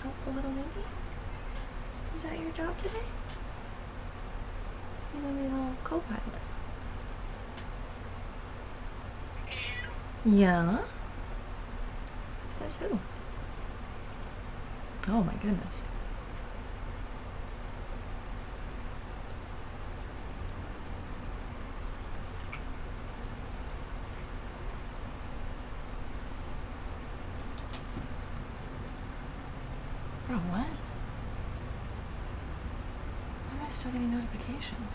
helpful little lady? Is that your job today? You're gonna be a little co-pilot. Yeah? Says who? Oh my goodness. Bro, what? Why am I still getting notifications?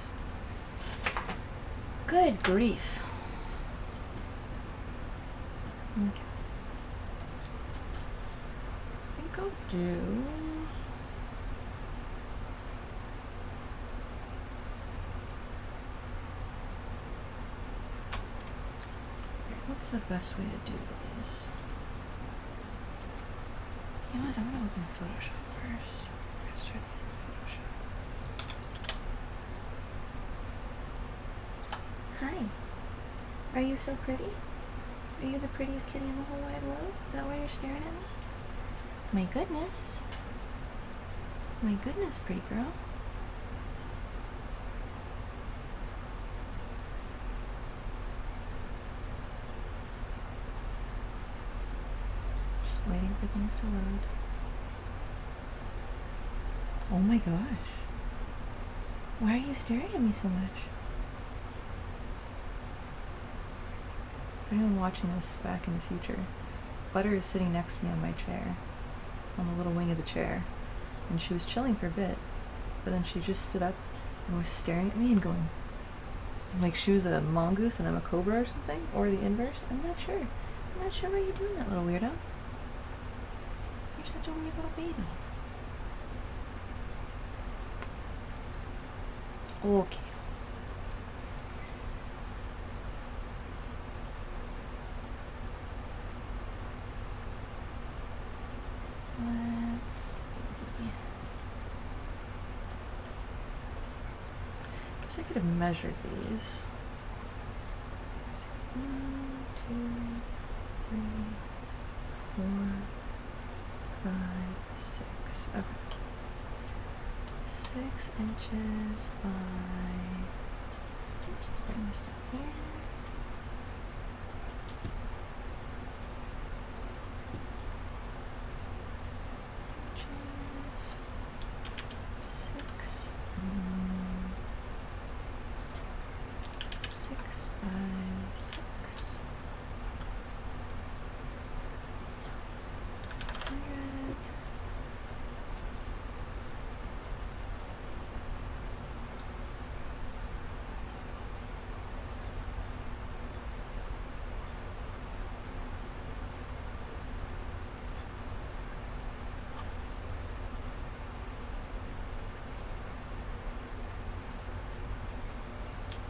Good grief. Okay. I think I'll do... What's the best way to do these? You know what? I'm gonna open Photoshop first. I'm gonna start Photoshop. Hi. Are you so pretty? Are you the prettiest kitty in the whole wide world? Is that why you're staring at me? My goodness. My goodness, pretty girl. Waiting for things to load. Oh my gosh. Why are you staring at me so much? For anyone watching this back in the future, Butter is sitting next to me on my chair, on the little wing of the chair, and she was chilling for a bit, but then she just stood up and was staring at me and going, like she was a mongoose and I'm a cobra or something, or the inverse. I'm not sure. I'm not sure why you're doing that, little weirdo. You're such a weird little baby. Okay. Let's see. Guess I could have measured these. 1, 2, 3, 4, 5, 6. Okay. 6 inches by... Oops, let's bring this down here. Inches. 6. 6 by 6. 100.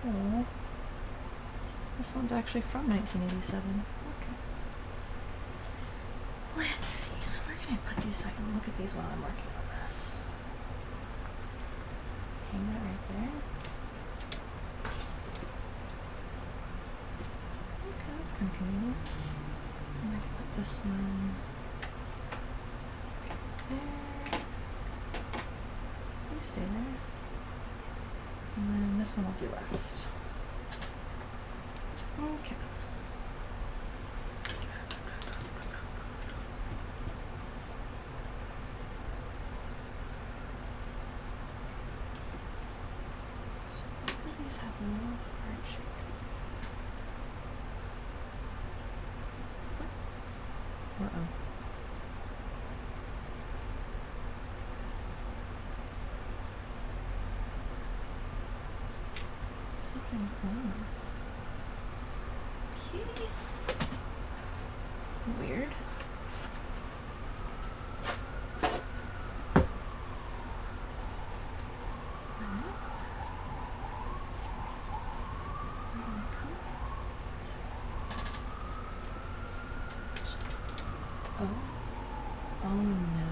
Oh, this one's actually from 1987. Okay. Let's see. Where can I put these so I can look at these while I'm working on this? Hang that right there. Okay, that's kind of convenient. And I can put this one there. Please stay there. And then this one I'll do last. Okay. So both of these have a little heart shape. Uh-oh. Something's on this. Okay. Weird. Where is that? Where did it come from? Oh. Oh no.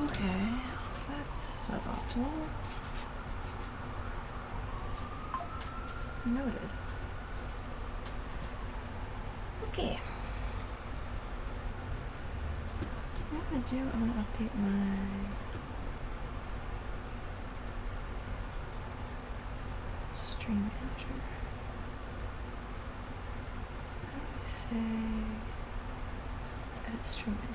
Okay, that's suboptimal. Noted. Okay. What I'm gonna do, I'm gonna update my stream manager. How do I say edit stream info?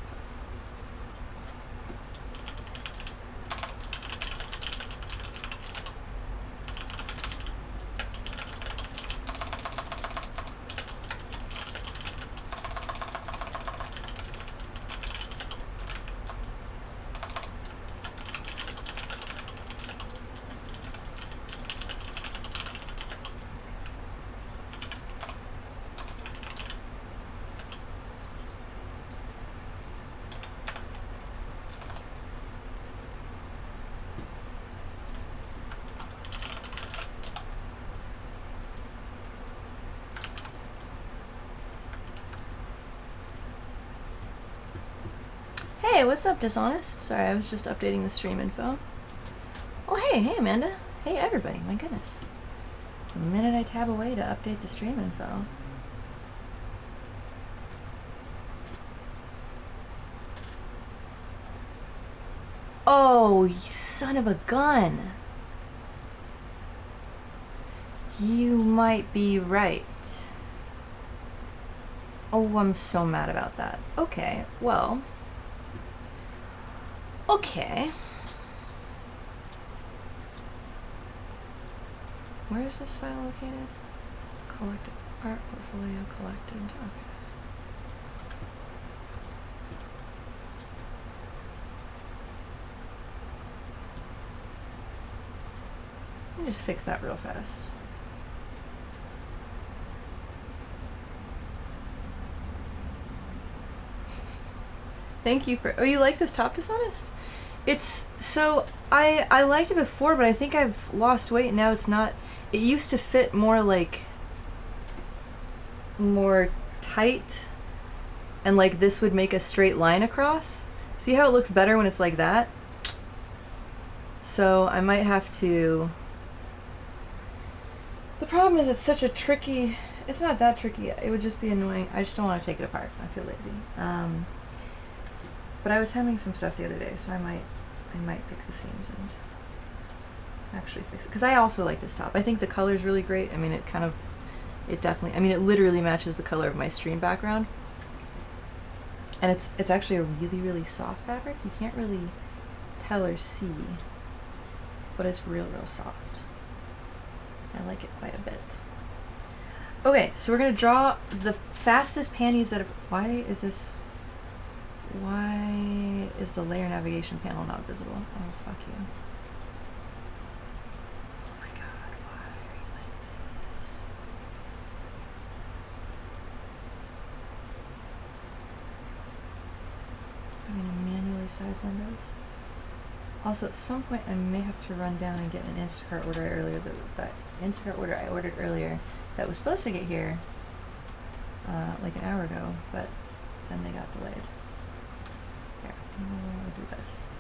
Hey, what's up, Dishonest? Sorry, I was just updating the stream info. Oh, hey, Amanda. Hey, everybody, my goodness. The minute I tab away to update the stream info. Oh, you son of a gun. You might be right. Oh, I'm so mad about that. Okay, well... Okay. Where is this file located? Collected art portfolio collected. Okay. Let me just fix that real fast. Thank you for... Oh, you like this top, Dishonest? It's... So, I liked it before, but I think I've lost weight and now it's not... It used to fit more, like... more tight. And, like, this would make a straight line across. See how it looks better when it's like that? So, I might have to... The problem is it's such a tricky... It's not that tricky. It would just be annoying. I just don't want to take it apart. I feel lazy. But I was hemming some stuff the other day, so I might pick the seams and actually fix it. Because I also like this top. I think the color's really great. I mean, it definitely, I mean, it literally matches the color of my stream background. And it's actually a really, really soft fabric. You can't really tell or see, but it's real, real soft. I like it quite a bit. Okay, so we're gonna draw the fastest panties that have, why is the layer navigation panel not visible? Oh, fuck you. Oh my god, why are you like this? I'm gonna manually size windows. Also, at some point, I may have to run down and get an Instacart order that Instacart order I ordered earlier that was supposed to get here like an hour ago, but then they got delayed. Here, we'll do this.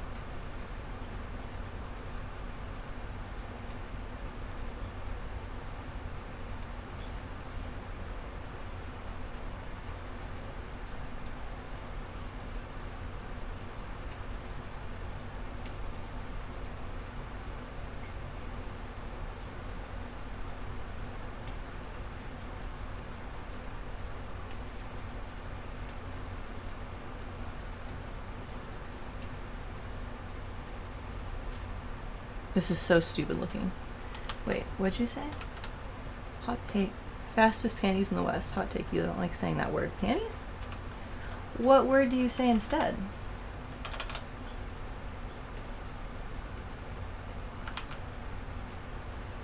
This is so stupid looking. Wait, what'd you say? Hot take. Fastest panties in the West. Hot take. You don't like saying that word. Panties? What word do you say instead?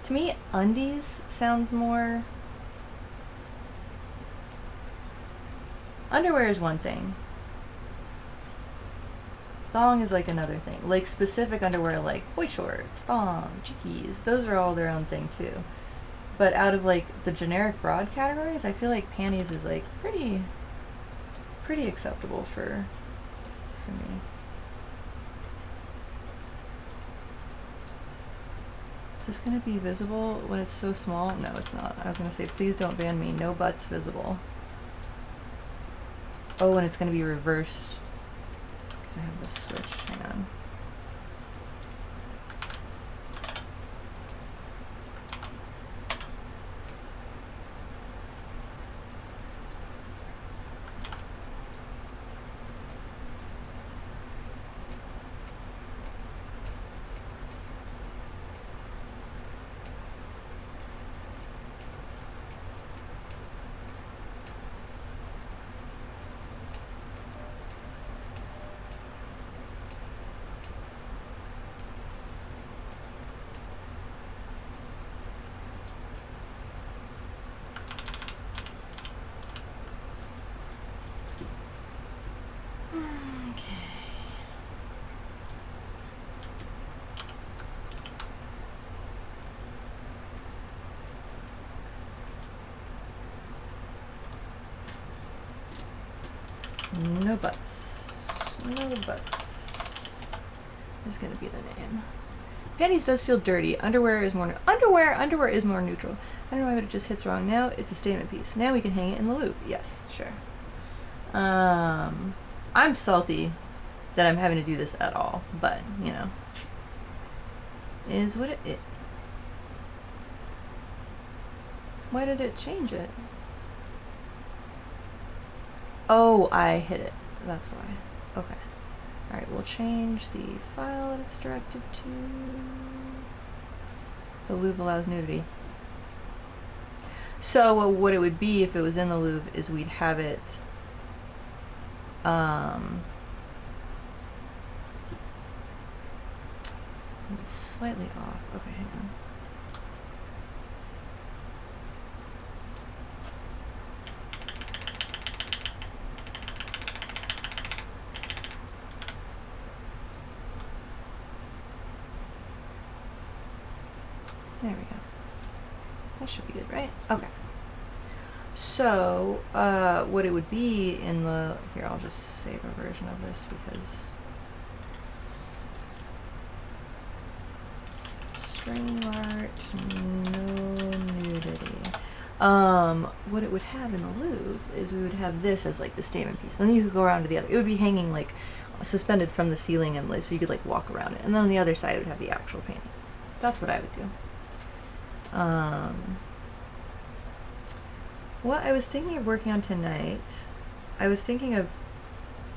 To me, undies sounds more... Underwear is one thing. Thong is like another thing. Like specific underwear like boy shorts, thong, chickies, those are all their own thing too. But out of like the generic broad categories, I feel like panties is like pretty acceptable for me. Is this gonna be visible when it's so small? No, it's not. I was gonna say please don't ban me. No butts visible. Oh, and it's going to be reversed because I have this switch. Hang on. No buts. No buts. Is gonna be the name. Panties does feel dirty. Underwear is more underwear is more neutral. I don't know why, but it just hits wrong. Now it's a statement piece. Now we can hang it in the loop. Yes, sure. I'm salty that I'm having to do this at all, but you know, is what it. Why did it change it? Oh, I hit it. That's why. Okay. Alright, we'll change the file that it's directed to. The Louvre allows nudity. So what it would be if it was in the Louvre is we'd have it it's slightly off. Okay, hang on. There we go. That should be good, right? Okay. So, what it would be in the... Here, I'll just save a version of this because... String art, no nudity. What it would have in the Louvre is we would have this as like the statement piece. Then you could go around to the other. It would be hanging like suspended from the ceiling and so you could like walk around it. And then on the other side it would have the actual painting. That's what I would do. What I was thinking of working on tonight, I was thinking of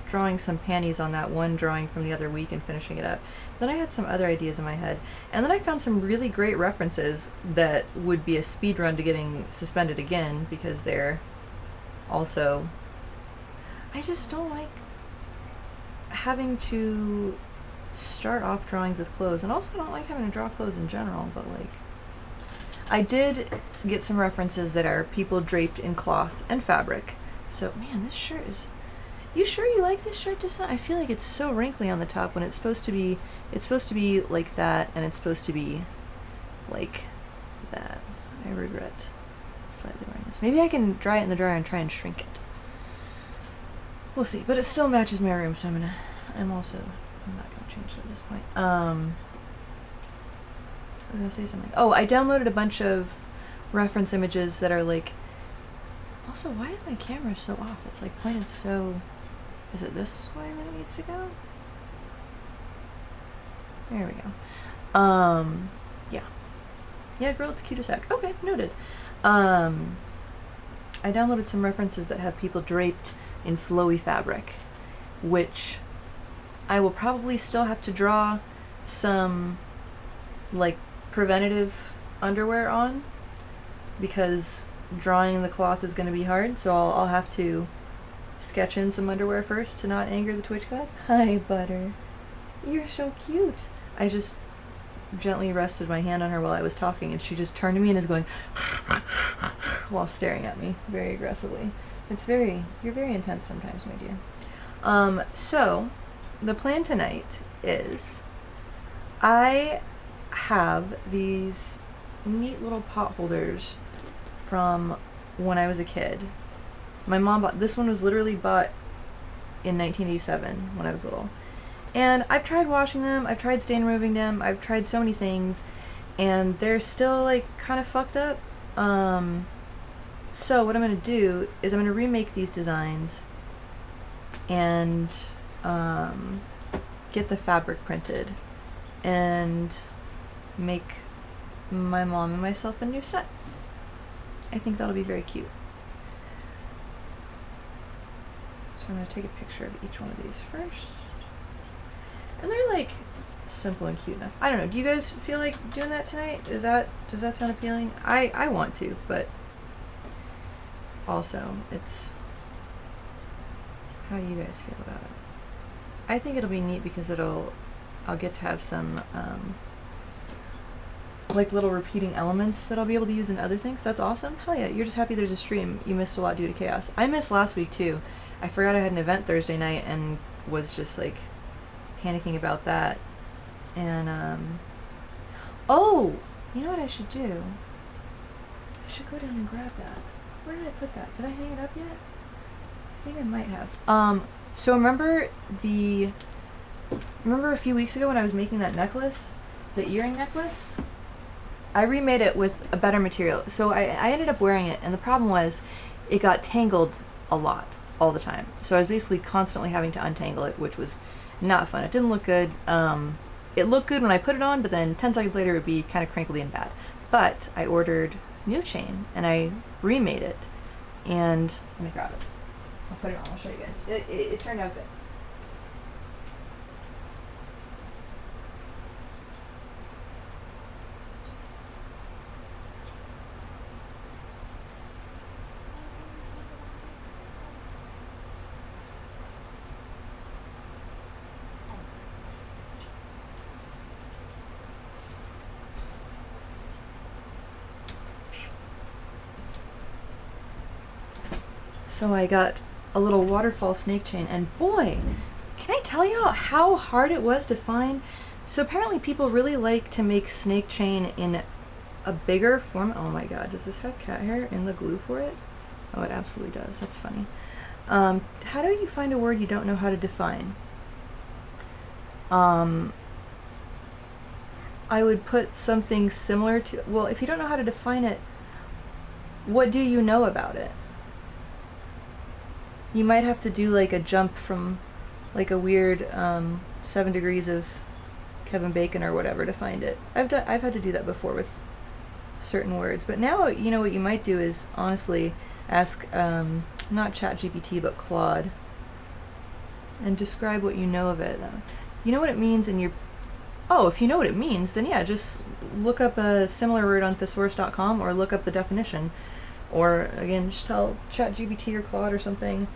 drawing some panties on that one drawing from the other week and finishing it up. Then I had some other ideas in my head, and then I found some really great references that would be a speed run to getting suspended again because they're also... I just don't like having to start off drawings with clothes, and also I don't like having to draw clothes in general, but like... I did get some references that are people draped in cloth and fabric. So, man, this shirt is... You sure you like this shirt design? I feel like it's so wrinkly on the top when it's supposed to be like that, and it's supposed to be like that. I regret slightly wearing this. Maybe I can dry it in the dryer and try and shrink it. We'll see, but it still matches my room, so I'm not gonna change it at this point. I was gonna say something. Oh, I downloaded a bunch of reference images that are like... Also, why is my camera so off? It's like pointed so... Is it this way that it needs to go? There we go. Yeah. Yeah, girl, it's cute as heck. Okay, noted. I downloaded some references that have people draped in flowy fabric, which I will probably still have to draw some, like, preventative underwear on, because drawing the cloth is going to be hard, so I'll have to sketch in some underwear first to not anger the Twitch gods. Hi, Butter. You're so cute. I just gently rested my hand on her while I was talking, and she just turned to me and is going while staring at me very aggressively. You're very intense sometimes, my dear. So the plan tonight is I have these neat little pot holders from when I was a kid. My mom bought this one. Was literally bought in 1987 when I was little, and I've tried washing them, I've tried stain removing them, I've tried so many things, and they're still like kind of fucked up. So what I'm gonna do is I'm gonna remake these designs and get the fabric printed and make my mom and myself a new set. I think that'll be very cute. So I'm going to take a picture of each one of these first. And they're like simple and cute enough. I don't know. Do you guys feel like doing that tonight? Does that sound appealing? I want to, but also it's, how do you guys feel about it? I think it'll be neat because I'll get to have some like little repeating elements that I'll be able to use in other things. That's awesome. Hell yeah, you're just happy there's a stream. You missed a lot due to chaos. I missed last week too. I forgot I had an event Thursday night and was just like panicking about that. And oh, you know what I should do? I should go down and grab that. Where did I put that? Did I hang it up yet? I think I might have. So remember a few weeks ago when I was making that necklace, the earring necklace? I remade it with a better material. So I ended up wearing it, and the problem was it got tangled a lot, all the time. So I was basically constantly having to untangle it, which was not fun. It didn't look good. It looked good when I put it on, but then 10 seconds later it would be kind of crinkly and bad. But I ordered new chain, and I remade it, and let me grab it. I'll put it on. I'll show you guys. It turned out good. So I got a little waterfall snake chain, and boy, can I tell you how hard it was to find. So apparently people really like to make snake chain in a bigger form. Oh my god, does this have cat hair in the glue for it? Oh, it absolutely does. That's funny. How do you find a word you don't know how to define? I would put something similar to, well, if you don't know how to define it, what do you know about it? You might have to do like a jump from like a weird 7 degrees of Kevin Bacon or whatever to find it. I've had to do that before with certain words, but now you know what you might do is honestly ask not ChatGPT but Claude and describe what you know of it. You know what it means, and if you know what it means, then yeah, just look up a similar word on thesaurus.com or look up the definition. Or, again, just tell ChatGPT or Claude or something,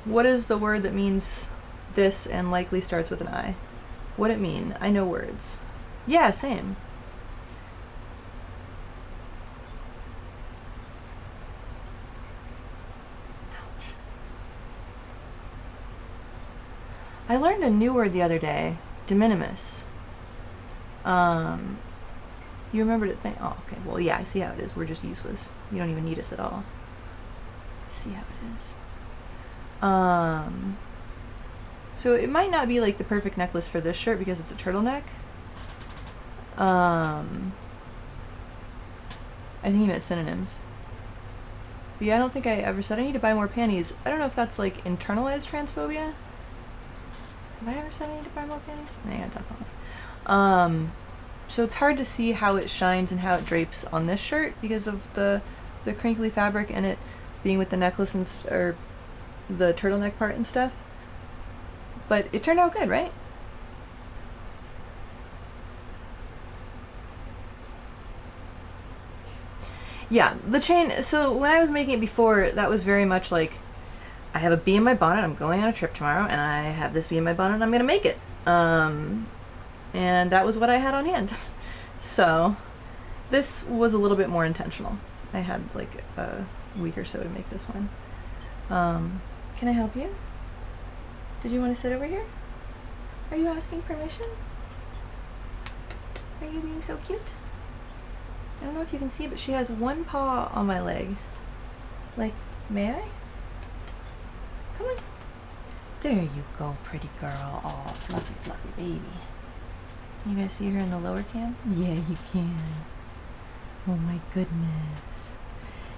what is the word that means this and likely starts with an I? What'd it mean? I know words. Yeah, same. Ouch. I learned a new word the other day, de minimis. You remember to think, oh, okay, well, yeah, I see how it is. We're just useless. You don't even need us at all. I see how it is. So it might not be like the perfect necklace for this shirt because it's a turtleneck. I think he meant synonyms. But yeah, I don't think I ever said I need to buy more panties. I don't know if that's like internalized transphobia. Have I ever said I need to buy more panties? Yeah, definitely. So it's hard to see how it shines and how it drapes on this shirt because of the crinkly fabric and it being with the necklace and or the turtleneck part and stuff. But it turned out good, right? Yeah, the chain, so when I was making it before, that was very much like, I have a bee in my bonnet, I'm going on a trip tomorrow, and I have this bee in my bonnet, and I'm gonna make it. And that was what I had on hand. So this was a little bit more intentional. I had like a week or so to make this one. Can I help you? Did you want to sit over here? Are you asking permission? Are you being so cute? I don't know if you can see, but she has one paw on my leg. Like, may I? Come on. There you go, pretty girl. Oh, fluffy, fluffy baby. Can you guys see her in the lower cam? Yeah, you can. Oh my goodness.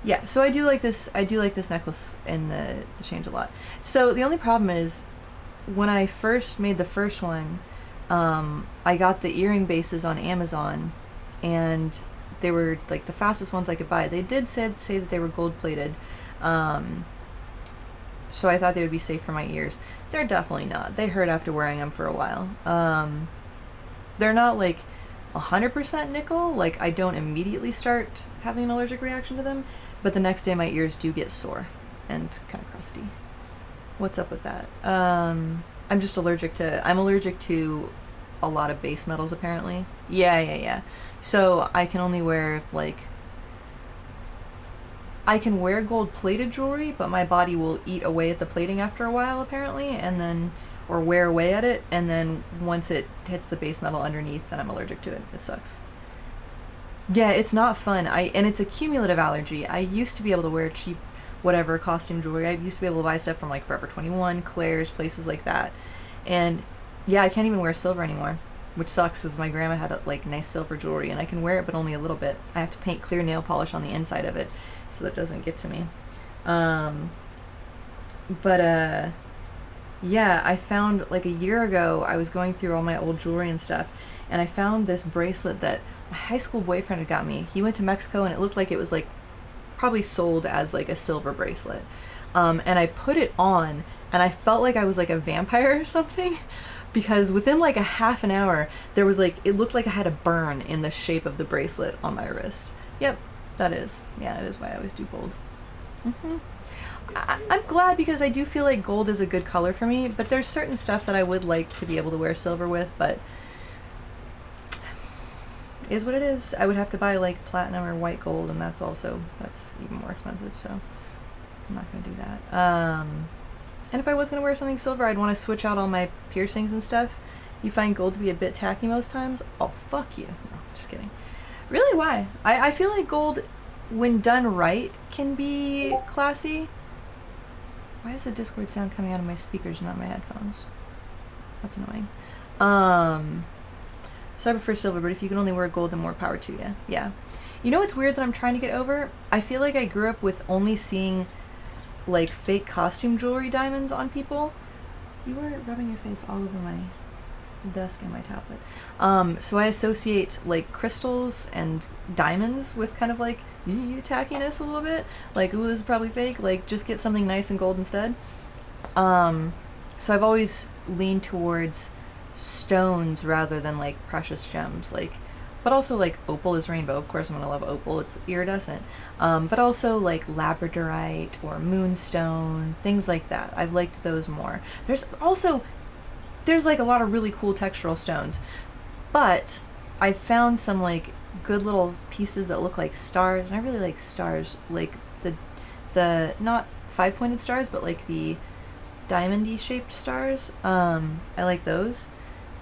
Yeah, so I do like this. I do like this necklace and the change a lot. So the only problem is, when I first made the first one, I got the earring bases on Amazon, and they were like the fastest ones I could buy. They did say that they were gold plated, so I thought they would be safe for my ears. They're definitely not. They hurt after wearing them for a while. They're not like 100% nickel. Like, I don't immediately start having an allergic reaction to them, but the next day my ears do get sore and kind of crusty. What's up with that? I'm allergic to a lot of base metals, apparently. Yeah. So I can only wear, like, I can wear gold plated jewelry, but my body will eat away at the plating after a while, apparently, and then, or wear away at it, and then once it hits the base metal underneath, then I'm allergic to it. It sucks. Yeah, it's not fun. And it's a cumulative allergy. I used to be able to wear cheap whatever costume jewelry. I used to be able to buy stuff from like Forever 21, Claire's, places like that. And yeah, I can't even wear silver anymore, which sucks because my grandma had like nice silver jewelry, and I can wear it but only a little bit. I have to paint clear nail polish on the inside of it so that it doesn't get to me. Yeah, I found, like, a year ago, I was going through all my old jewelry and stuff, and I found this bracelet that my high school boyfriend had got me. He went to Mexico, and it looked like it was, like, probably sold as, like, a silver bracelet. And I put it on, and I felt like I was, like, a vampire or something, because within, like, a half an hour, there was, like, it looked like I had a burn in the shape of the bracelet on my wrist. Yep, that is. Yeah, it is why I always do gold. I'm glad, because I do feel like gold is a good color for me, but there's certain stuff that I would like to be able to wear silver with, but is what it is. I would have to buy like platinum or white gold, and that's even more expensive, so I'm not going to do that. And if I was going to wear something silver, I'd want to switch out all my piercings and stuff. You find gold to be a bit tacky most times? Oh, fuck you. No, just kidding. Really, why? I feel like gold, when done right, can be classy. Why is the Discord sound coming out of my speakers and not my headphones? That's annoying. So I prefer silver, but if you can only wear gold, then more power to you. Yeah. You know what's weird that I'm trying to get over? I feel like I grew up with only seeing, like, fake costume jewelry diamonds on people. You were rubbing your face all over my desk and my tablet. So I associate, like, crystals and diamonds with kind of, like, tackiness a little bit. Like, ooh, this is probably fake. Like, just get something nice and gold instead. So I've always leaned towards stones rather than, like, precious gems. Like, but also, like, opal is rainbow. Of course I'm gonna love opal. It's iridescent. But also, like, labradorite or moonstone, things like that. I've liked those more. There's like a lot of really cool textural stones, but I've found some like good little pieces that look like stars, and I really like stars, like the not 5-pointed stars, but like the diamond-y shaped stars. I like those,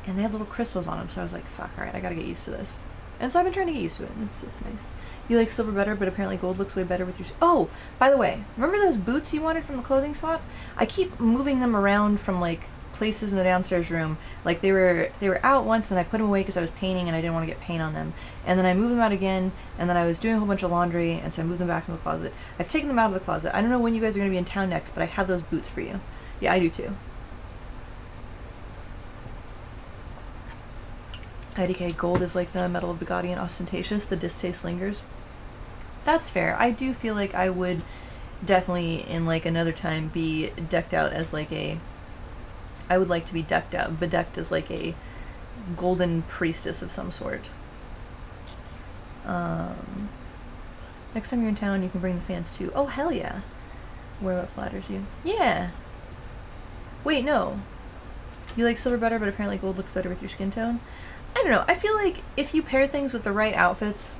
and they had little crystals on them, so I was like, fuck, alright, I gotta get used to this. And so I've been trying to get used to it, and it's nice. You like silver better, but apparently gold looks way better with your... Oh, by the way, remember those boots you wanted from the clothing swap? I keep moving them around from like places in the downstairs room. Like, they were out once, then I put them away because I was painting and I didn't want to get paint on them, and then I moved them out again, and then I was doing a whole bunch of laundry, and so I moved them back in the closet. I've taken them out of the closet. I don't know when you guys are going to be in town next, but I have those boots for you. Yeah, I do too. IDK, gold is like the metal of the gaudy and ostentatious. The distaste lingers. That's fair. I do feel like I would definitely in like another time be decked out as like a... I would like to be bedecked as like a golden priestess of some sort. Next time you're in town, you can bring the fans too. Oh, hell yeah. Wear what flatters you. Yeah. Wait, no. You like silver better, but apparently gold looks better with your skin tone? I don't know. I feel like if you pair things with the right outfits...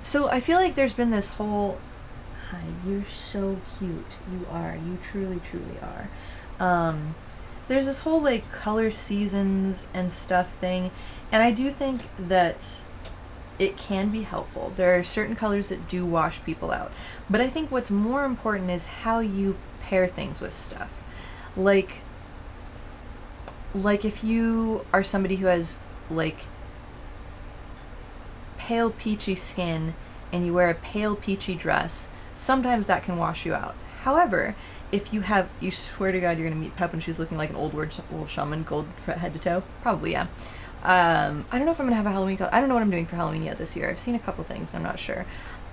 So I feel like there's been this whole... Hi, you're so cute. You are. You truly, truly are. There's this whole, like, color seasons and stuff thing, and I do think that it can be helpful. There are certain colors that do wash people out, but I think what's more important is how you pair things with stuff. Like if you are somebody who has, like, pale peachy skin and you wear a pale peachy dress, sometimes that can wash you out. However, if you swear to God you're going to meet Pep and she's looking like an old shaman, gold head to toe? Probably, yeah. I don't know if I'm going to have a Halloween I don't know what I'm doing for Halloween yet this year. I've seen a couple things, I'm not sure.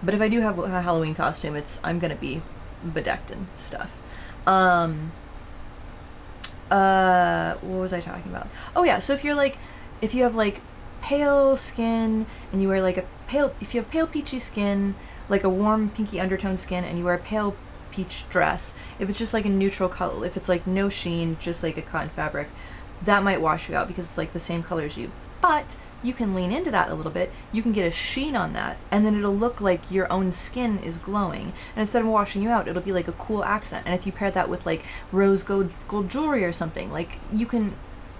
But if I do have a Halloween costume, I'm going to be bedecked and stuff. What was I talking about? Oh yeah, so if you have like pale skin and you wear like if you have pale peachy skin, like a warm pinky undertone skin, and you wear a pale peach dress, if it's just like a neutral color, if it's like no sheen, just like a cotton fabric, that might wash you out because it's like the same color as you. But you can lean into that a little bit. You can get a sheen on that, and then it'll look like your own skin is glowing. And instead of washing you out, it'll be like a cool accent. And if you pair that with like rose gold jewelry or something, like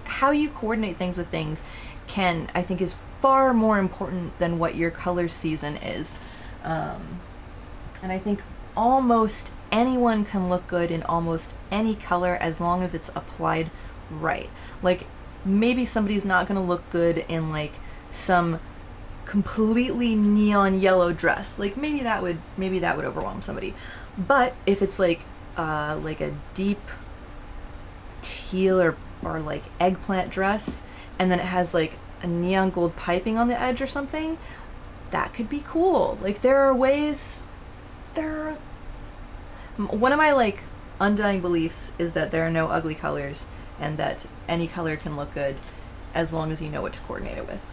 how you coordinate things with things I think is far more important than what your color season is. And I think almost anyone can look good in almost any color as long as it's applied right. Like, maybe somebody's not going to look good in like some completely neon yellow dress. Like maybe that would overwhelm somebody. But if it's like a deep teal or like eggplant dress, and then it has like a neon gold piping on the edge or something, that could be cool. Like one of my like undying beliefs is that there are no ugly colors, and that any color can look good as long as you know what to coordinate it with.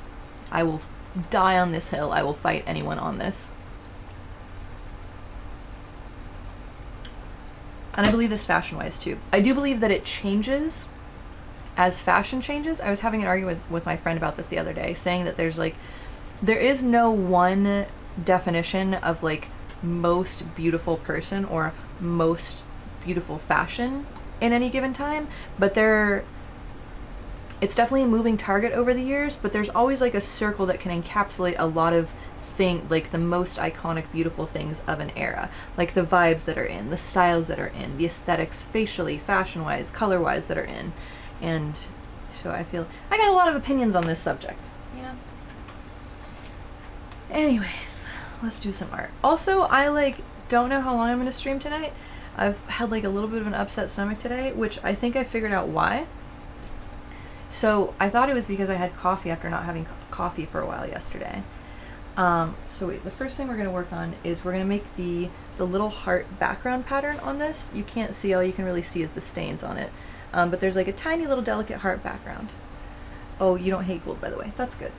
I will die on this hill. I will fight anyone on this. And I believe this fashion-wise too. I do believe that it changes as fashion changes. I was having an argument with my friend about this the other day, saying that there is no one definition of like most beautiful person or most beautiful fashion in any given time, but it's definitely a moving target over the years, but there's always like a circle that can encapsulate a lot of like the most iconic, beautiful things of an era, like the vibes that are in, the styles that are in, the aesthetics, facially, fashion-wise, color-wise, that are in. And so I feel I got a lot of opinions on this subject, you know? Anyways, let's do some art. Also, I don't know how long I'm going to stream tonight. I've had like a little bit of an upset stomach today, which I think I figured out why. So I thought it was because I had coffee after not having coffee for a while yesterday. The first thing we're going to work on is we're going to make the little heart background pattern on this. You can't see, all you can really see is the stains on it. But there's like a tiny little delicate heart background. Oh, you don't hate gold, by the way. That's good.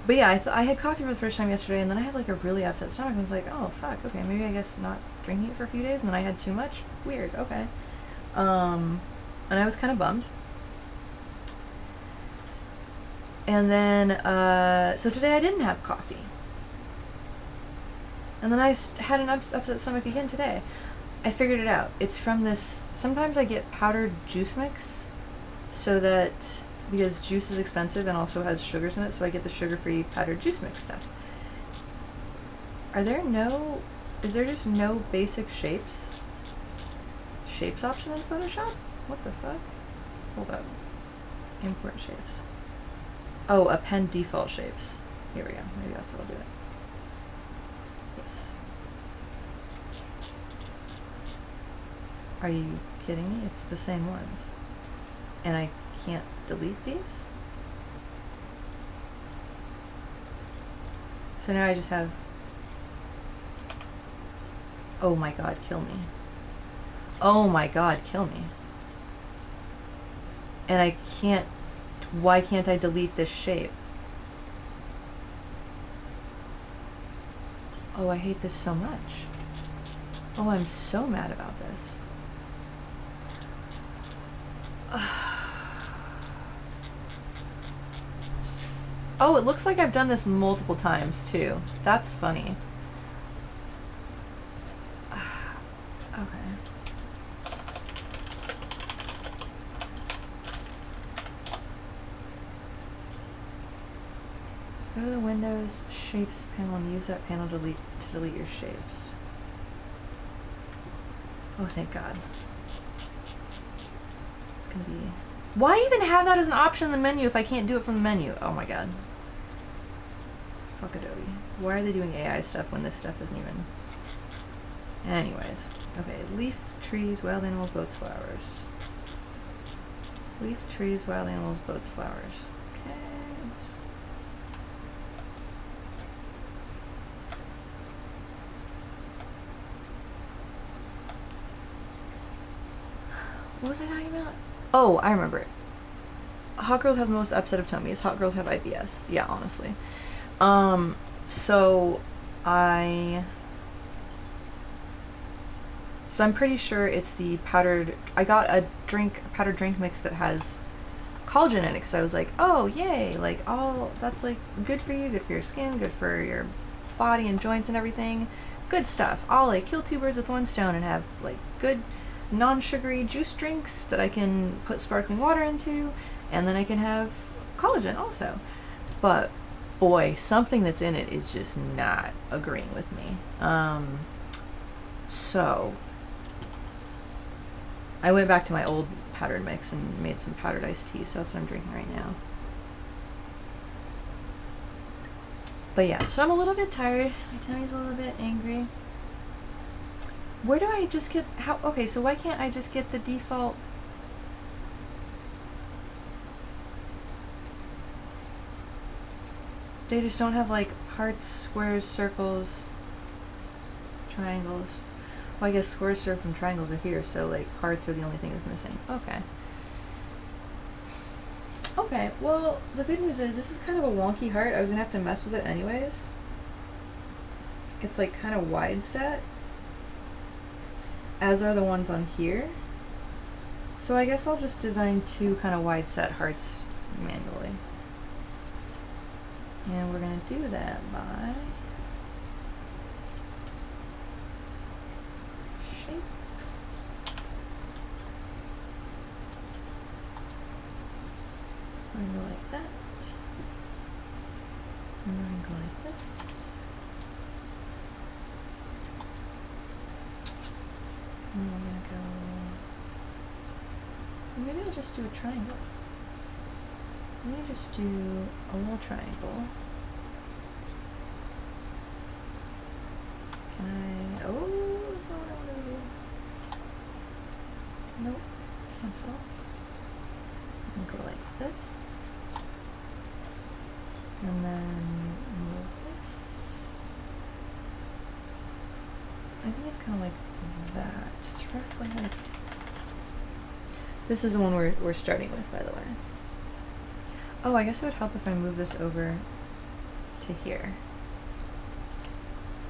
But yeah, I had coffee for the first time yesterday, and then I had like a really upset stomach. I was like, oh fuck, okay, maybe I guess not drinking it for a few days, and then I had too much. Weird, okay. And I was kind of bummed. And then, so today I didn't have coffee. And then I had an upset stomach again today. I figured it out. It's from this, sometimes I get powdered juice mix, so that, because juice is expensive and also has sugars in it, so I get the sugar-free powdered juice mix stuff. Is there just no basic shapes option in Photoshop? What the fuck? Hold up. Import shapes. Oh, append default shapes. Here we go. Maybe that's what'll do it. Yes. Are you kidding me? It's the same ones. And I can't delete these? So now I just have... Oh my god, kill me. Oh my god, kill me. And I can't... Why can't I delete this shape? Oh, I hate this so much. Oh, I'm so mad about this. Oh, it looks like I've done this multiple times too. That's funny. Okay. Go to the Windows Shapes panel and use that panel to delete your shapes. Oh, thank God. It's gonna be... Why even have that as an option in the menu if I can't do it from the menu? Oh my God. Fuck Adobe. Why are they doing AI stuff when this stuff isn't even... Anyways. Okay, leaf, trees, wild animals, boats, flowers. Leaf, trees, wild animals, boats, flowers. Okay. Oops. What was I talking about? Oh, I remember it. Hot girls have the most upset of tummies. Hot girls have IBS. Yeah, honestly. So I'm pretty sure it's the powdered... I got a powdered drink mix that has collagen in it because I was like, oh, yay, like, all that's, like, good for you, good for your skin, good for your body and joints and everything. Good stuff. I'll, like, kill two birds with one stone and have, like, good non-sugary juice drinks that I can put sparkling water into, and then I can have collagen also. But, boy, something that's in it is just not agreeing with me. So... I went back to my old powdered mix and made some powdered iced tea, so that's what I'm drinking right now. But yeah, so I'm a little bit tired. My tummy's a little bit angry. Where do I just get... Okay, so why can't I just get the default... They just don't have, like, hearts, squares, circles, triangles. Well, I guess squares, circles, and triangles are here, so, like, hearts are the only thing that's missing. Okay. Okay, well, the good news is this is kind of a wonky heart. I was gonna have to mess with it anyways. It's, like, kind of wide set, as are the ones on here. So I guess I'll just design two kind of wide set hearts manually. And we're gonna do that by... shape. We're gonna go like that. And we're gonna go like this. And we're gonna go... Maybe I'll just do a triangle. Let me just do a little triangle. Can I... Oh, that's not what I want to do. Nope. Cancel. And go like this. And then move this. I think it's kind of like that. It's roughly like... This is the one we're starting with, by the way. Oh, I guess it would help if I move this over to here,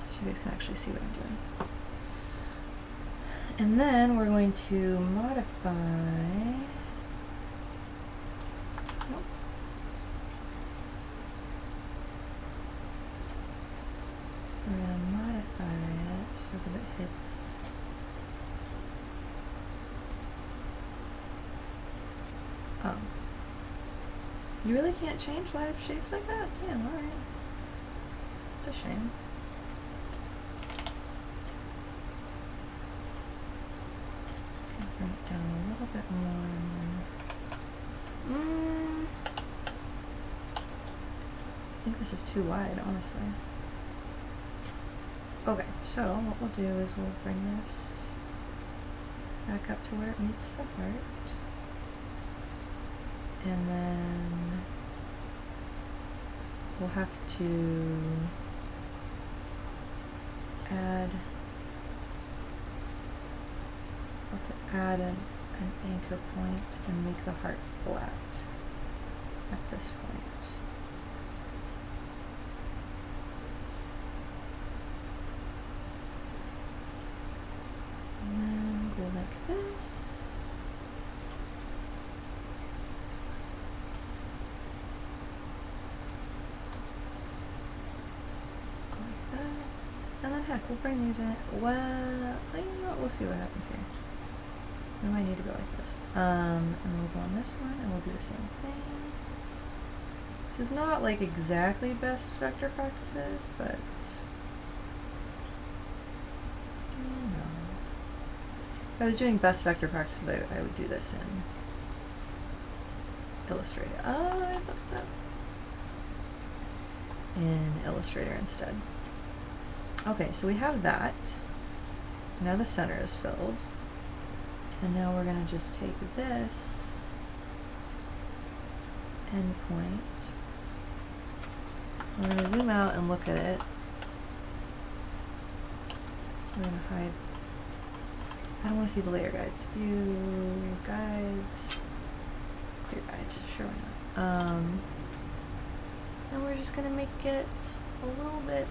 so you guys can actually see what I'm doing. And then we're going to modify... Nope. We're going to modify it so that it hits... Oh. You really can't change live shapes like that? Damn, alright. It's a shame. Okay, bring it down a little bit more and then... I think this is too wide, honestly. Okay, so what we'll do is we'll bring this back up to where it meets the heart. And then we'll have to add an anchor point and make the heart flat at this point. And then go like this. And then heck, we'll bring these in. Well, you know what? We'll see what happens here. We might need to go like this. And then we'll go on this one and we'll do the same thing. This is not like exactly best vector practices, but you know. If I was doing best vector practices, I would do this in Illustrator. I thought that. in Illustrator instead. Okay, so we have that. Now the center is filled. And now we're gonna just take this endpoint. We're gonna zoom out and look at it. We're gonna hide. I don't want to see the layer guides. View guides. Clear guides. Sure, why not? And we're just gonna make it a little bit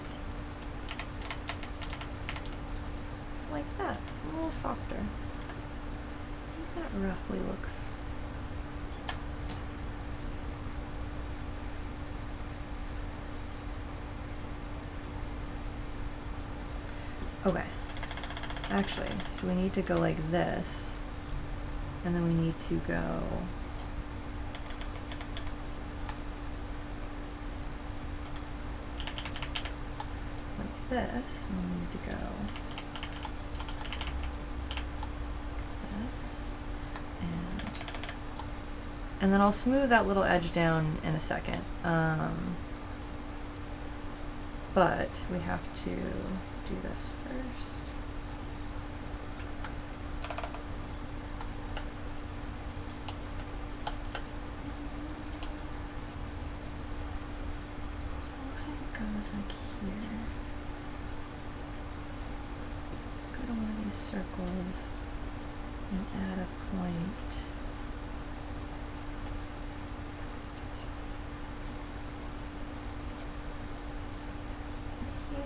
like that, a little softer. I think that roughly looks. Okay. Actually, so we need to go like this, and then we need to go like this, and we need to go this, and then I'll smooth that little edge down in a second. But we have to do this first. Goes like here. Let's go to one of these circles and add a point. Here.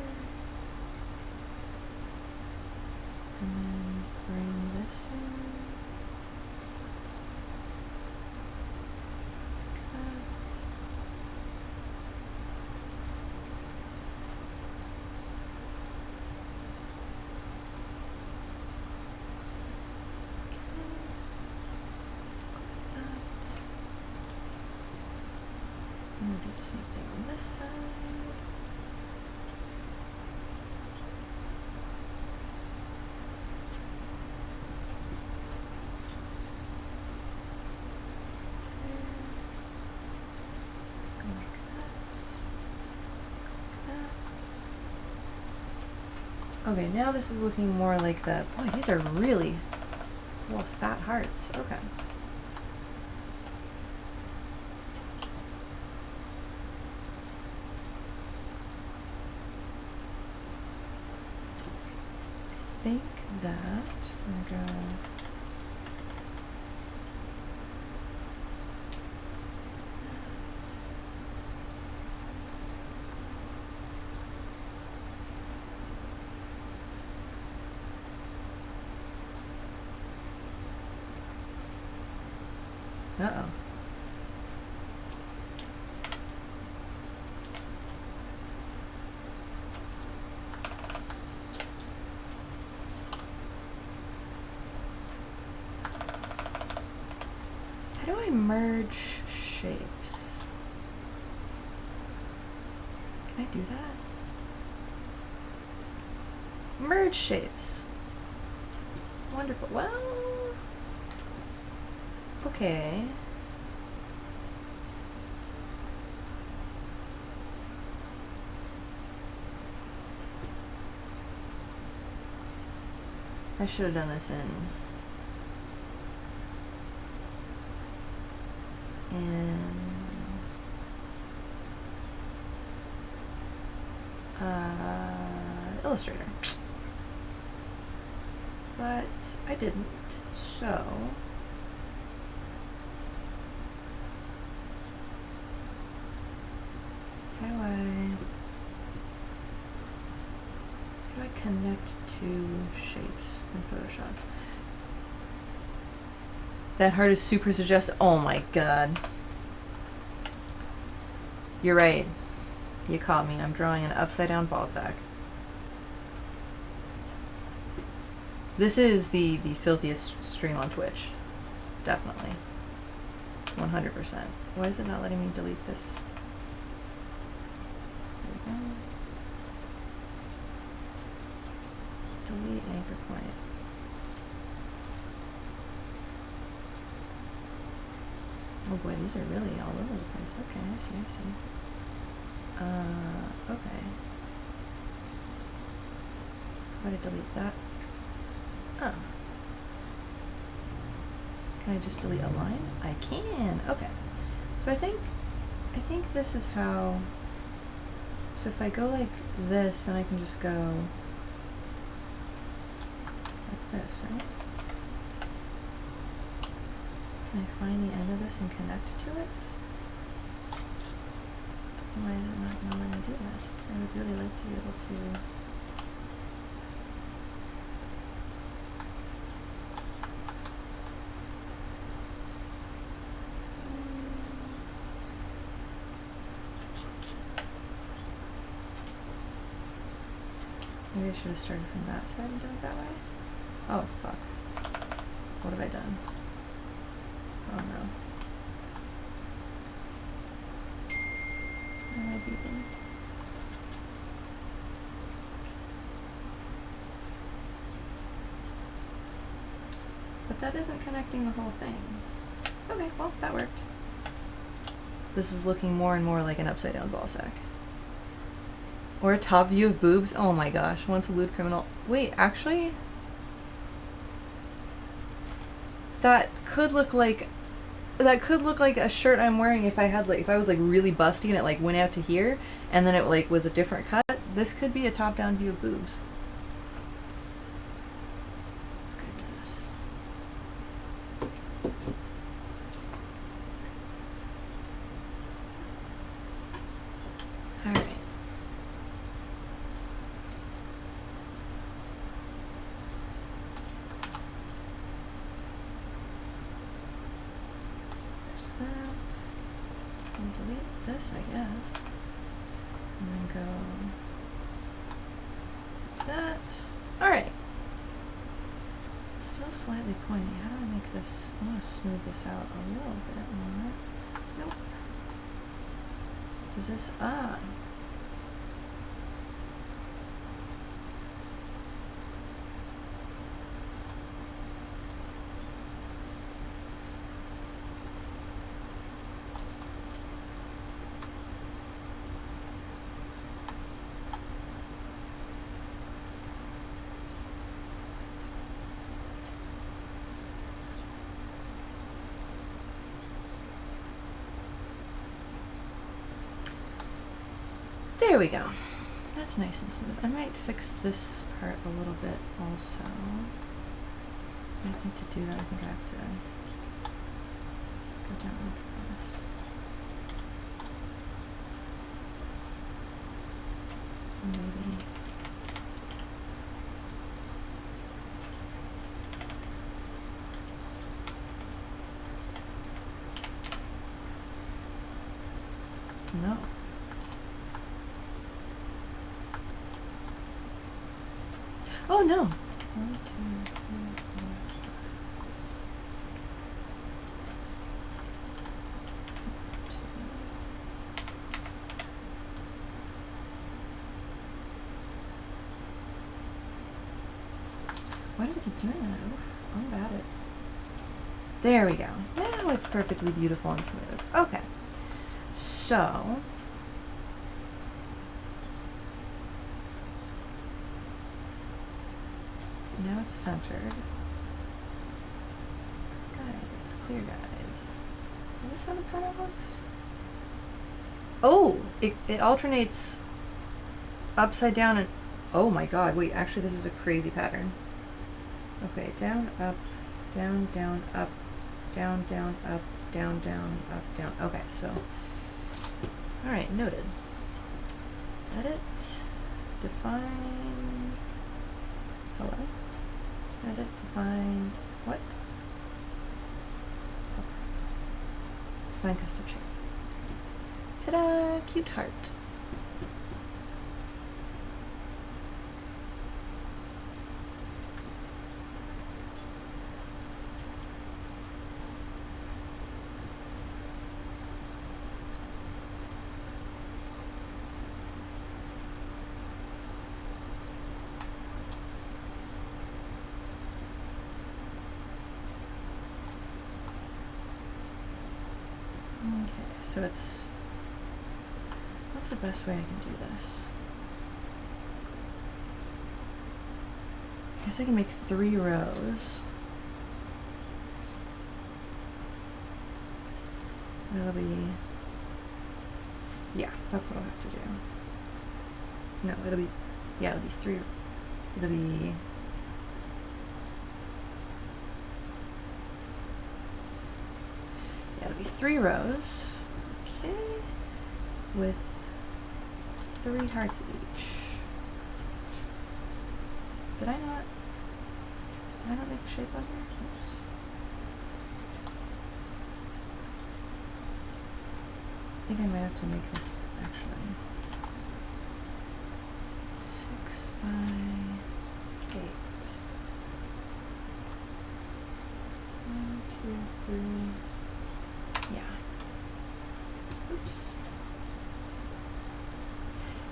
And then bring this in. I'm going to do the same thing on this side. Go like that. Okay, now this is looking more like the. Boy, these are really little fat hearts. Okay. I think that I'm gonna go uh-oh. How do I merge shapes? Can I do that? Merge shapes. Wonderful. Well, okay. I should have done this in Illustrator, but I didn't, so how do I connect two shapes in Photoshop? That heart is super suggestive. Oh my god. You're right. You caught me. I'm drawing an upside down ball sack. This is the filthiest stream on Twitch. Definitely. 100%. Why is it not letting me delete this? There we go. Delete anchor point. Oh boy, these are really all over the place. Okay, I see. Okay. How do I delete that? Oh. Can I just delete a line? I can. Okay. So I think this is how. So if I go like this, then I can just go like this, right? Can I find the end of this and connect to it? Why is it not going to let me do that? I would really like to be able to. Maybe I should have started from that side and done it that way. Oh, fuck. What have I done? Oh no. What am I beeping? But that isn't connecting the whole thing. Okay, well, that worked. This is looking more and more like an upside down ball sack. Or a top view of boobs. Oh my gosh, once a lewd criminal. Wait, actually? That could look like a shirt I'm wearing if I had like, if I was like really busty and it like went out to here and then it like was a different cut. This could be a top down view of boobs. Goodness. All right. That. I'll delete this, I guess. And then go like that. Alright. Still slightly pointy. How do I make this? I want to smooth this out a little bit more. Nope. Does this? Ah. There we go. That's nice and smooth. I might fix this part a little bit also. I think to do that, I think I have to go down like this. Maybe. No. Oh no! 1, 2, 3, 4, 5. 2. Why does it keep doing that? Oof, I'm bad at it. There we go. Now it's perfectly beautiful and smooth. Okay. So. Now it's centered. Guides, clear guides. Is this how the pattern looks? Oh, it alternates upside down and, oh my god, wait, actually this is a crazy pattern. Okay, down, up, down, down, up, down, down, up, down, down, up, down. Okay, so, alright, noted. Edit, define, hello? Edit, define, what? Okay. Define custom shape. Ta-da! Cute heart. Okay, so it's, What's the best way I can do this? I guess I can make 3 rows. And it'll be... Yeah, that's what I'll have to do. No, it'll be... Yeah, it'll be 3... It'll be... Yeah, it'll be 3 rows. Okay. With 3 hearts each. Did I not make a shape on here? Oops. I think I might have to make this actually 6 by 8. 1, 2, 3. Yeah. Oops.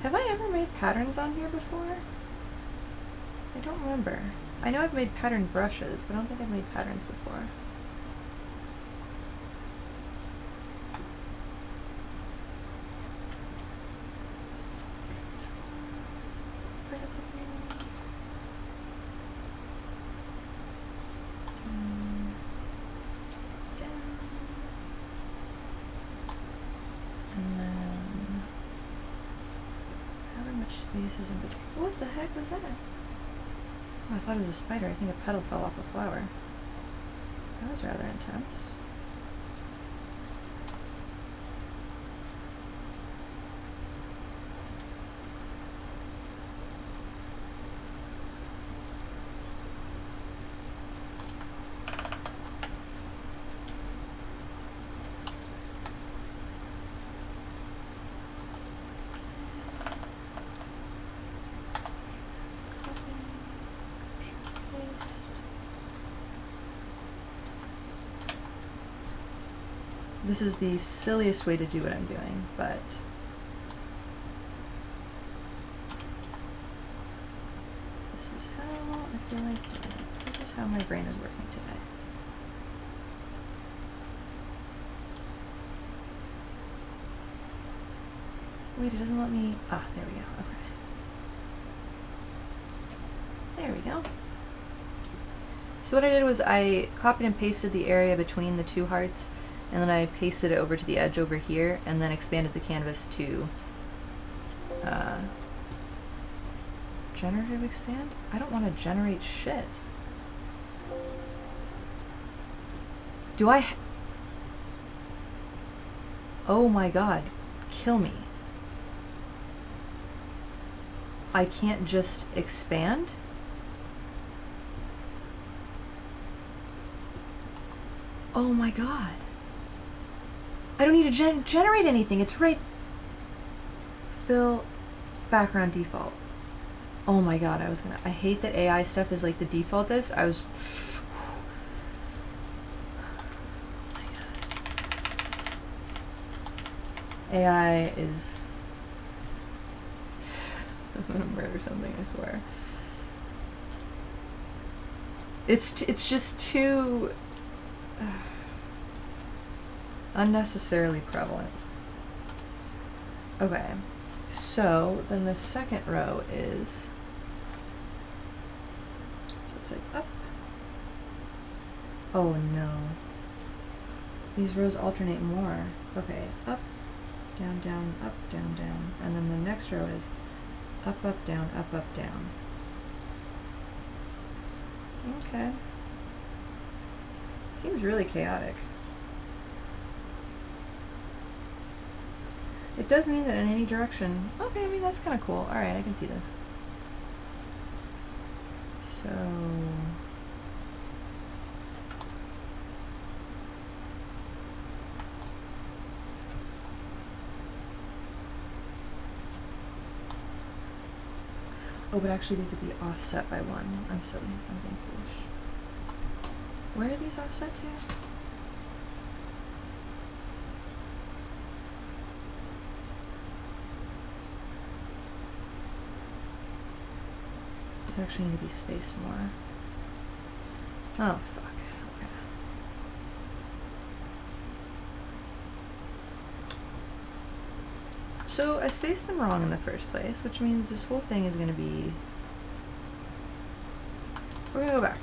Have I ever made patterns on here before? I don't remember. I know I've made pattern brushes, but I don't think I've made patterns before. Spaces in between. What the heck was that? Oh, I thought it was a spider. I think a petal fell off a flower. That was rather intense. This is the silliest way to do what I'm doing, but this is how I feel like doing it. This is how my brain is working today. Wait, it doesn't let me... Ah, there we go. Okay. There we go. So what I did was I copied and pasted the area between the 2 hearts, and then I pasted it over to the edge over here, and then expanded the canvas to generative expand? I don't want to generate shit. Do I... Oh my god. Kill me. I can't just expand? Oh my god. I don't need to generate anything. It's right. Fill background default. Oh my god, I hate that AI stuff is like the default this. Oh my god. AI is... I'm gonna murder something, I swear. It's just too... unnecessarily prevalent. Okay, so then the second row is, so it's like up. Oh no. These rows alternate more. Okay, up, down, down, up, down, down. And then the next row is up, up, down, up, up, down. Okay. Seems really chaotic. It does mean that in any direction... Okay, I mean, that's kind of cool. Alright, I can see this. So... Oh, but actually these would be offset by 1. I'm silly. I'm being foolish. Where are these offset to? These actually need to be spaced more. Oh, fuck. Okay. So I spaced them wrong in the first place, which means this whole thing is going to be... We're going to go back.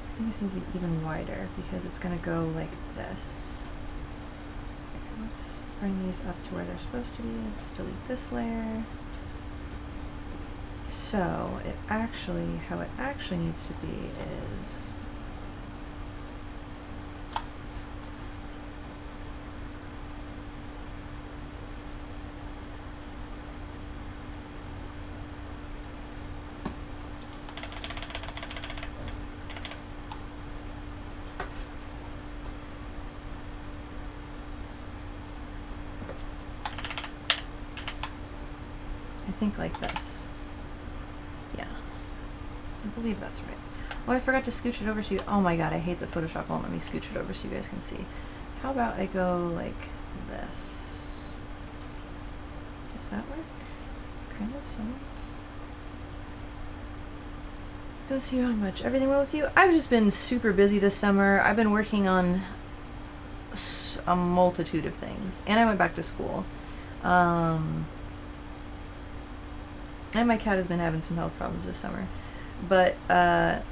I think this needs to be even wider because it's going to go like this. Okay, let's bring these up to where they're supposed to be. Let's delete this layer. So it actually, how it actually needs to be is... I think like this. Yeah, I believe that's right. Oh, I forgot to scooch it over so you... Oh my god, I hate that Photoshop won't let me scooch it over so you guys can see. How about I go like this? Does that work? Kind of, somewhat. Don't see you on much. Everything well with you? I've just been super busy this summer. I've been working on a multitude of things. And I went back to school. And my cat has been having some health problems this summer. But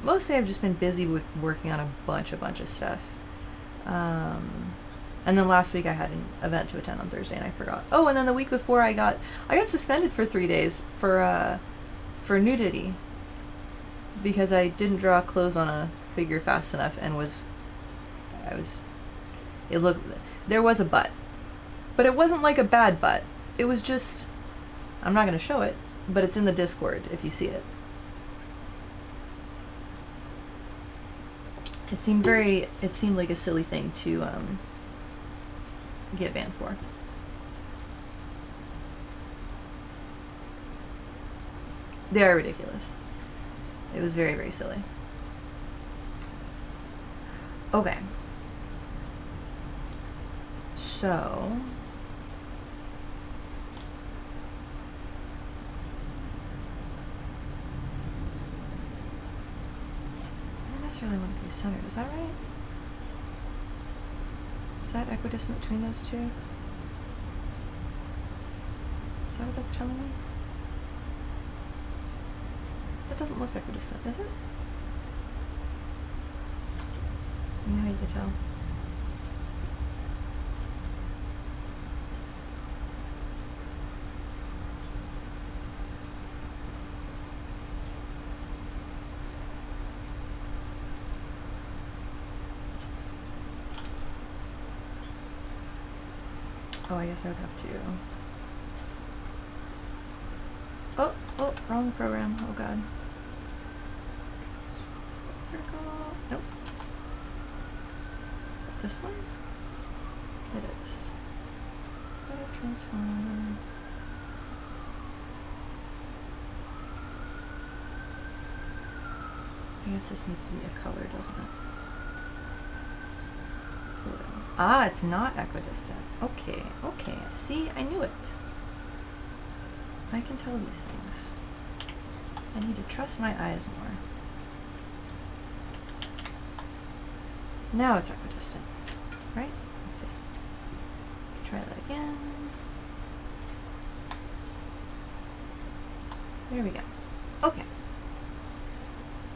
mostly I've just been busy with working on a bunch of stuff. And then last week I had an event to attend on Thursday and I forgot. Oh, and then the week before I got suspended for 3 days for nudity. Because I didn't draw clothes on a figure fast enough and there was a butt. But it wasn't like a bad butt. It was just, I'm not going to show it, but it's in the Discord if you see it. It seemed like a silly thing to get banned for. They are ridiculous. It was very, very silly. Okay. So... I don't necessarily want to be centered, is that right? Is that equidistant between those two? Is that what that's telling me? That doesn't look equidistant, is it? I don't know how you can tell. Oh, I guess I would have to... Oh, wrong program. Oh god. Nope. Is it this one? It is. Better transform. I guess this needs to be a color, doesn't it? Ah, it's not equidistant. Okay, okay. See, I knew it. I can tell these things. I need to trust my eyes more. Now it's equidistant, right? Let's see. Let's try that again. There we go. Okay.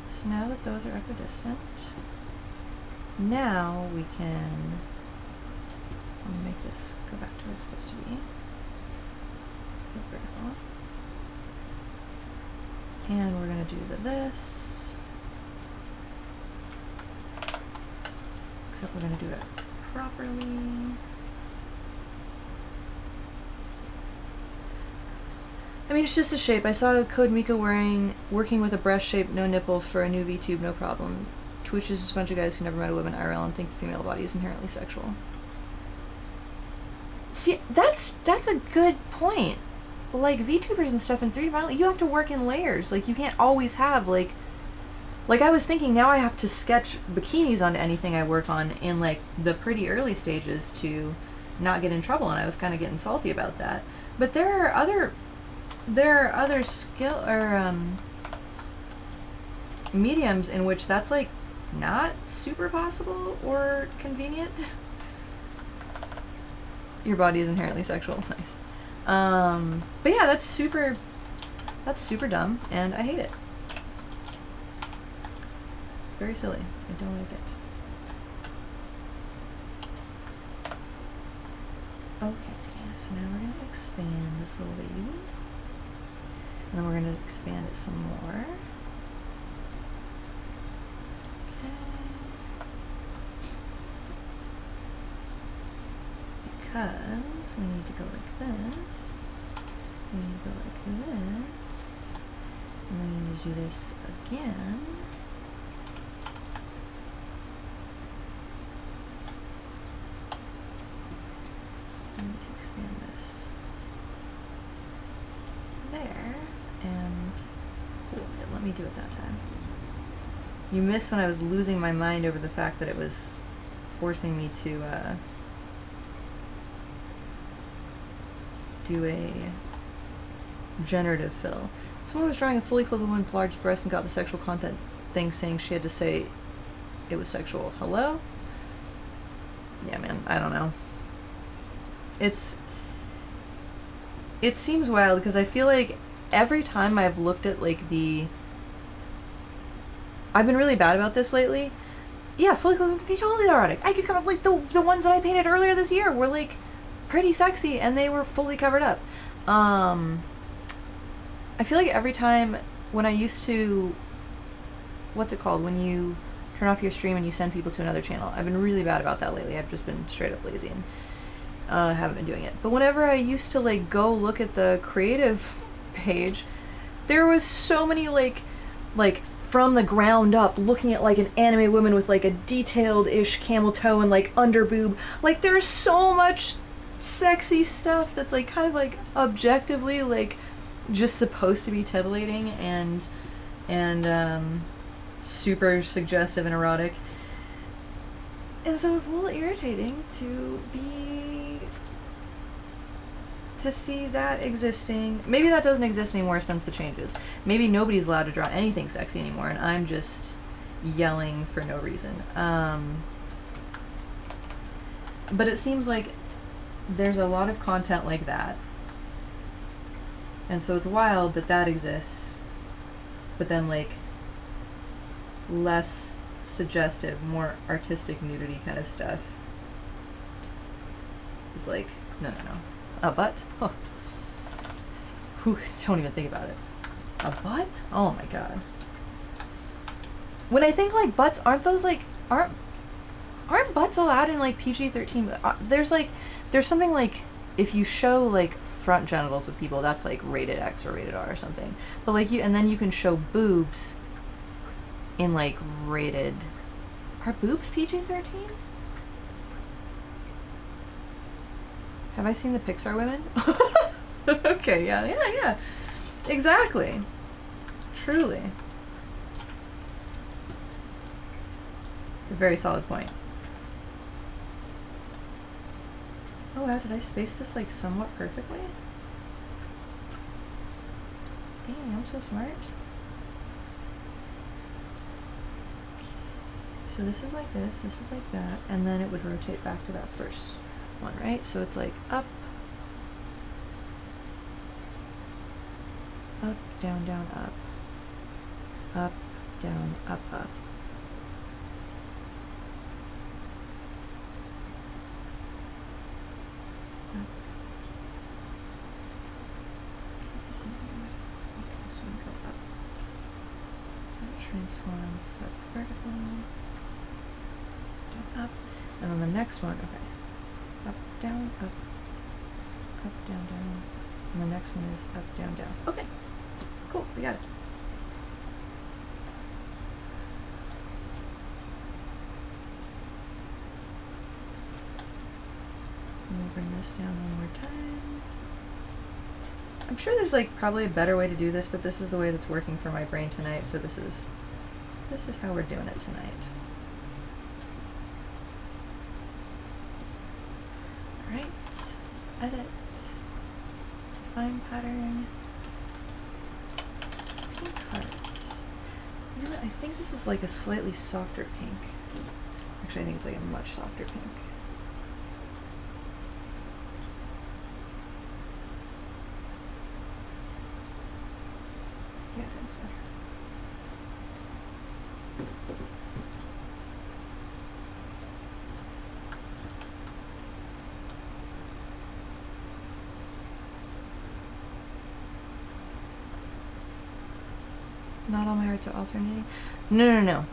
So now that those are equidistant, now we can... I'm gonna make this go back to where it's supposed to be. Flip vertical. And we're gonna do this. Except we're gonna do it properly. I mean, it's just a shape. I saw Code Mika working with a breast shape, no nipple for a new VTube, no problem. Twitch is just a bunch of guys who never met a woman IRL and think the female body is inherently sexual. See, that's a good point. Like, VTubers and stuff in 3D modeling, you have to work in layers. Like, you can't always have, like I was thinking now I have to sketch bikinis onto anything I work on in, like, the pretty early stages to not get in trouble, and I was kind of getting salty about that. But there are other skill, or, mediums in which that's, like, not super possible or convenient. Your body is inherently sexual. Nice. But yeah, that's super dumb, and I hate it. Very silly. I don't like it. Okay, so now we're going to expand this little baby. And then we're going to expand it some more. Okay. Because we need to go like this. We need to go like this. And then we need to do this again. I need to expand this there, and cool, let me do it that time. You missed when I was losing my mind over the fact that it was forcing me to do a generative fill. Someone was drawing a fully clothed woman with large breasts and got the sexual content thing saying she had to say it was sexual. Hello? Yeah, man, I don't know. It seems wild because I feel like every time I've looked at like I've been really bad about this lately. Yeah, fully clothed can be totally erotic. I could come up like the ones that I painted earlier this year were like pretty sexy and they were fully covered up. I feel like every time when I used to, what's it called, when you turn off your stream and you send people to another channel. I've been really bad about that lately. I've just been straight up lazy and haven't been doing it. But whenever I used to like go look at the creative page, there was so many like from the ground up looking at like an anime woman with like a detailed-ish camel toe and like under boob. Like there's so much sexy stuff that's like kind of like objectively like just supposed to be titillating and super suggestive and erotic. And so it's a little irritating to see that existing. Maybe that doesn't exist anymore since the changes. Maybe nobody's allowed to draw anything sexy anymore and I'm just yelling for no reason. But it seems like there's a lot of content like that. And so it's wild that that exists. But then like less suggestive, more artistic nudity kind of stuff is like, no. A butt? Oh. Whew, don't even think about it. A butt? Oh my god. When I think like butts, aren't those like, aren't butts allowed in like PG-13? There's something like, if you show like front genitals of people, that's like rated X or rated R or something. But like and then you can show boobs in like rated, are boobs PG-13? Have I seen the Pixar women? Okay, yeah. Exactly. Truly. It's a very solid point. Oh wow, did I space this like somewhat perfectly? Dang, I'm so smart. So this is like this is like that, and then it would rotate back to that first one, right? So it's like up, up, down, down, up, up, down, up, up. This one go up. Transform, flip vertical, down, up, and then the next one, okay. Up, down, up, down, down. And the next one is up, down, down. Okay, cool, we got it. Let me bring this down one more time. I'm sure there's like probably a better way to do this, but this is the way that's working for my brain tonight, so this is how we're doing it tonight. Alright, edit, define pattern, pink hearts. You know what, I think this is like a slightly softer pink. Actually, I think it's like a much softer pink. Yeah, it is. Not all my hearts are alternating. No.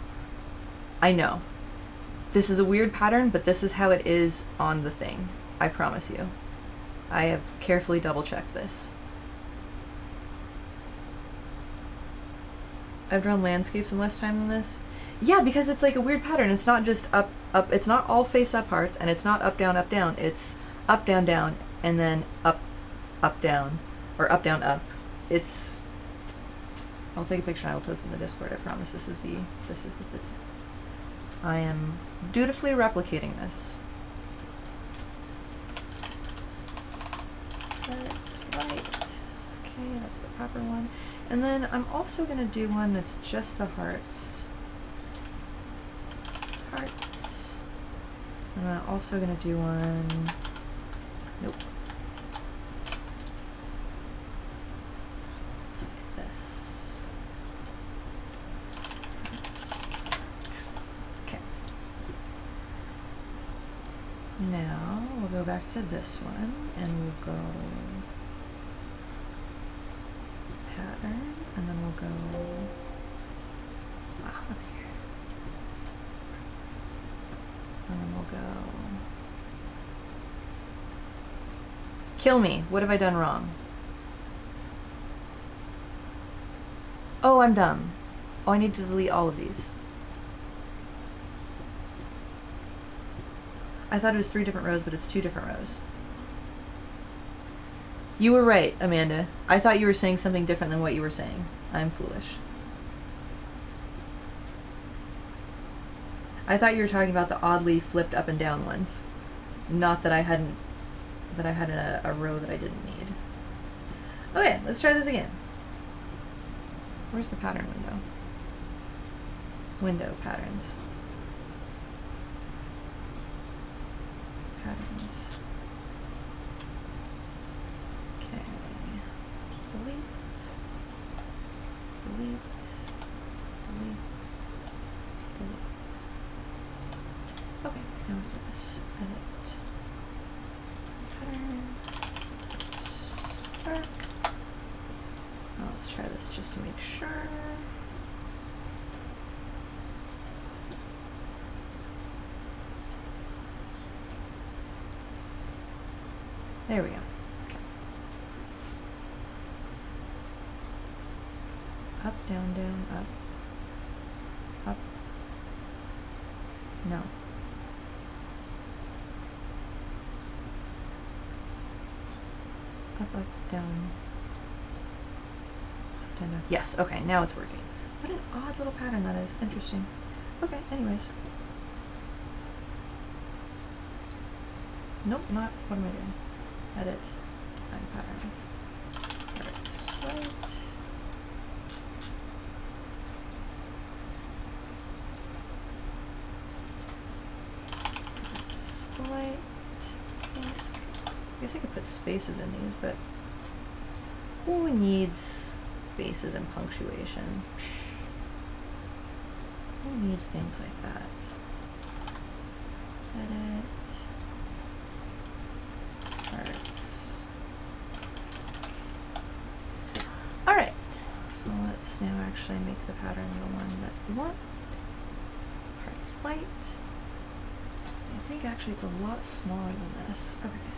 I know. This is a weird pattern, but this is how it is on the thing. I promise you. I have carefully double-checked this. I've drawn landscapes in less time than this. Yeah, because it's like a weird pattern. It's not just up. It's not all face-up hearts, and it's not up, down. It's up, down, and then up, down, or up, down, up. It's... I'll take a picture and I will post it in the Discord. I promise this is I am dutifully replicating this. That's right. Okay, that's the proper one. And then I'm also going to do one that's just the hearts. Hearts. And I'm also going to do one... Nope. It's like this. Hearts. Okay. Now we'll go back to this one and we'll go pattern, and then we'll go up here, and then we'll go kill me. What have I done wrong? Oh, I'm dumb. Oh, I need to delete all of these. I thought it was 3 different rows, but it's 2 different rows. You were right, Amanda. I thought you were saying something different than what you were saying. I'm foolish. I thought you were talking about the oddly flipped up and down ones. Not that I hadn't... that I had a row that I didn't need. Okay, let's try this again. Where's the pattern window? Window patterns. Patterns. Okay. Delete. Delete. Delete. Delete. Okay, now we'll do this. Edit. Pattern. Arc. Now let's try this just to make sure. There we go. Okay. Up, down, up. Up. No. Up, down. Up, down. Yes, okay, now it's working. What an odd little pattern that is. Interesting. Okay, anyways. Nope, not. What am I doing? Edit, define pattern. Hearts, right. Hearts, light, pink. I guess I could put spaces in these, but who needs spaces and punctuation? Who needs things like that? Edit. Hearts. Alright, so let's now actually make the pattern the one that we want. Hearts light. I think actually it's a lot smaller than this. Okay.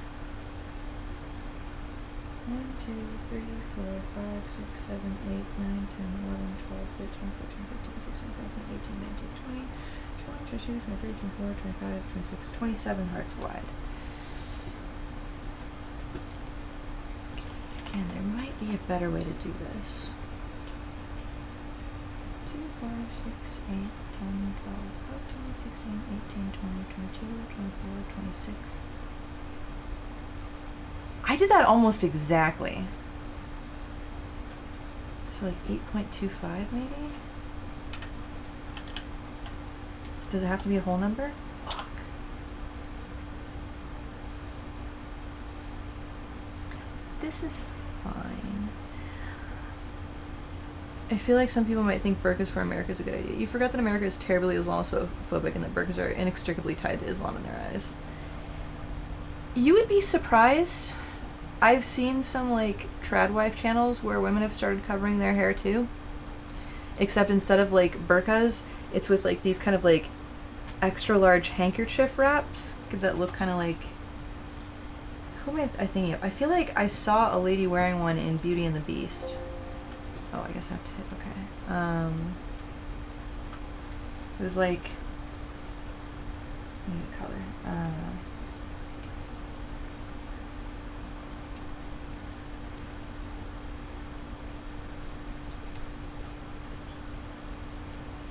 1, 2, 3, 4, 5, 6, 7, 8, 9, 10, 11, 12, 13, 14, 15, 16, 17, 18, 19, 20, 21, 22, 23, 24, 25, 26, 27 hearts wide. Again, there might be a better way to do this. 2, 4, 6, 8, 10, 12, 14, 16, 18, 20, 22, 24, 26. I did that almost exactly. So like 8.25 maybe? Does it have to be a whole number? Fuck. This is fine. I feel like some people might think burqas for America is a good idea. You forgot that America is terribly Islamophobic and that burqas are inextricably tied to Islam in their eyes. You would be surprised. I've seen some, like, tradwife channels where women have started covering their hair, too. Except instead of, like, burqas, it's with, like, these kind of, like, extra large handkerchief wraps that look kind of like... Who am I thinking of? I feel like I saw a lady wearing one in Beauty and the Beast. Oh, I guess I have to hit, okay. It was like... I need a color.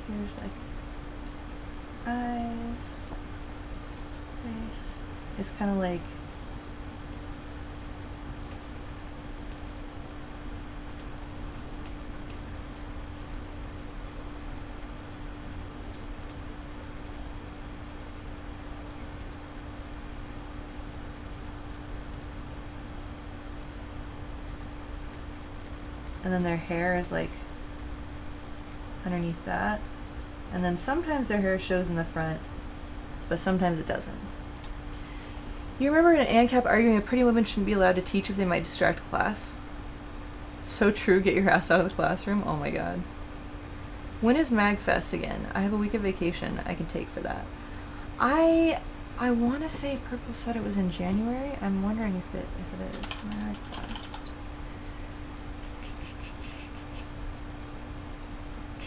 Here's like eyes, face. It's kind of like and then their hair is like underneath that. And then sometimes their hair shows in the front, but sometimes it doesn't. You remember an ANCAP arguing that pretty women shouldn't be allowed to teach if they might distract class? So true, get your ass out of the classroom. Oh my god. When is MagFest again? I have a week of vacation I can take for that. I want to say Purple said it was in January. I'm wondering if it is. MagFest.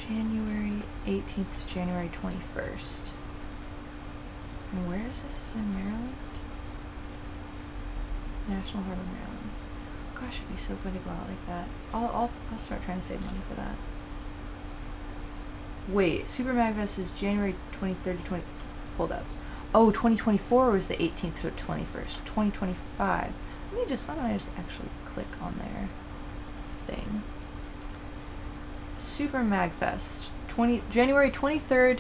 January 18th to January 21st. And where is this? Is this in Maryland? National Harbor, Maryland. Gosh, it'd be so fun to go out like that. I'll start trying to save money for that. Wait, Super MagFest is January 23rd to 20... Hold up. Oh, 2024 was the 18th to 21st. 2025. Why don't I just actually click on their thing? Super MagFest, January 23rd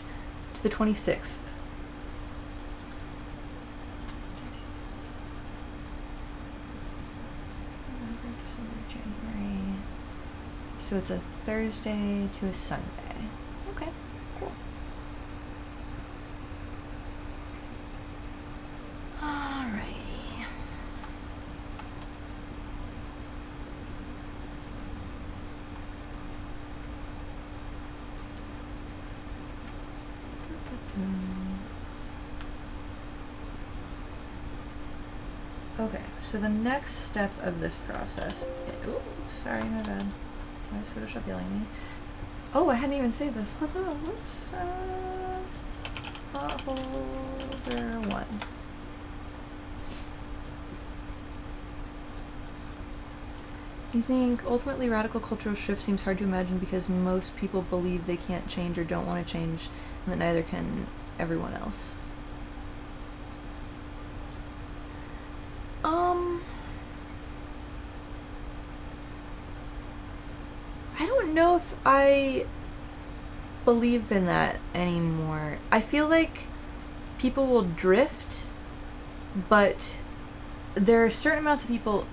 to the 26th. November, December, January. So it's a Thursday to a Sunday. Okay, cool. Alrighty. Okay, so the next step of this process... Oops, sorry, my bad. Why is Photoshop yelling at me? Oh, I hadn't even saved this. Whoops. Holder 1. You think ultimately radical cultural shift seems hard to imagine because most people believe they can't change or don't want to change, and that neither can everyone else. I don't know if I believe in that anymore. I feel like people will drift, but there are certain amounts of people...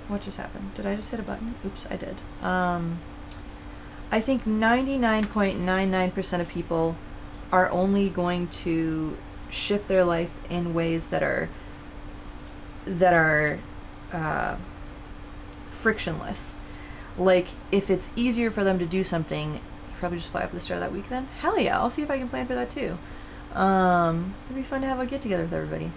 What just happened? Did I just hit a button? Oops, I did. I think 99.99% of people are only going to shift their life in ways that are frictionless. Like, if it's easier for them to do something, you probably just fly up at the start of that week then? Hell yeah, I'll see if I can plan for that too. It'd be fun to have a get-together with everybody.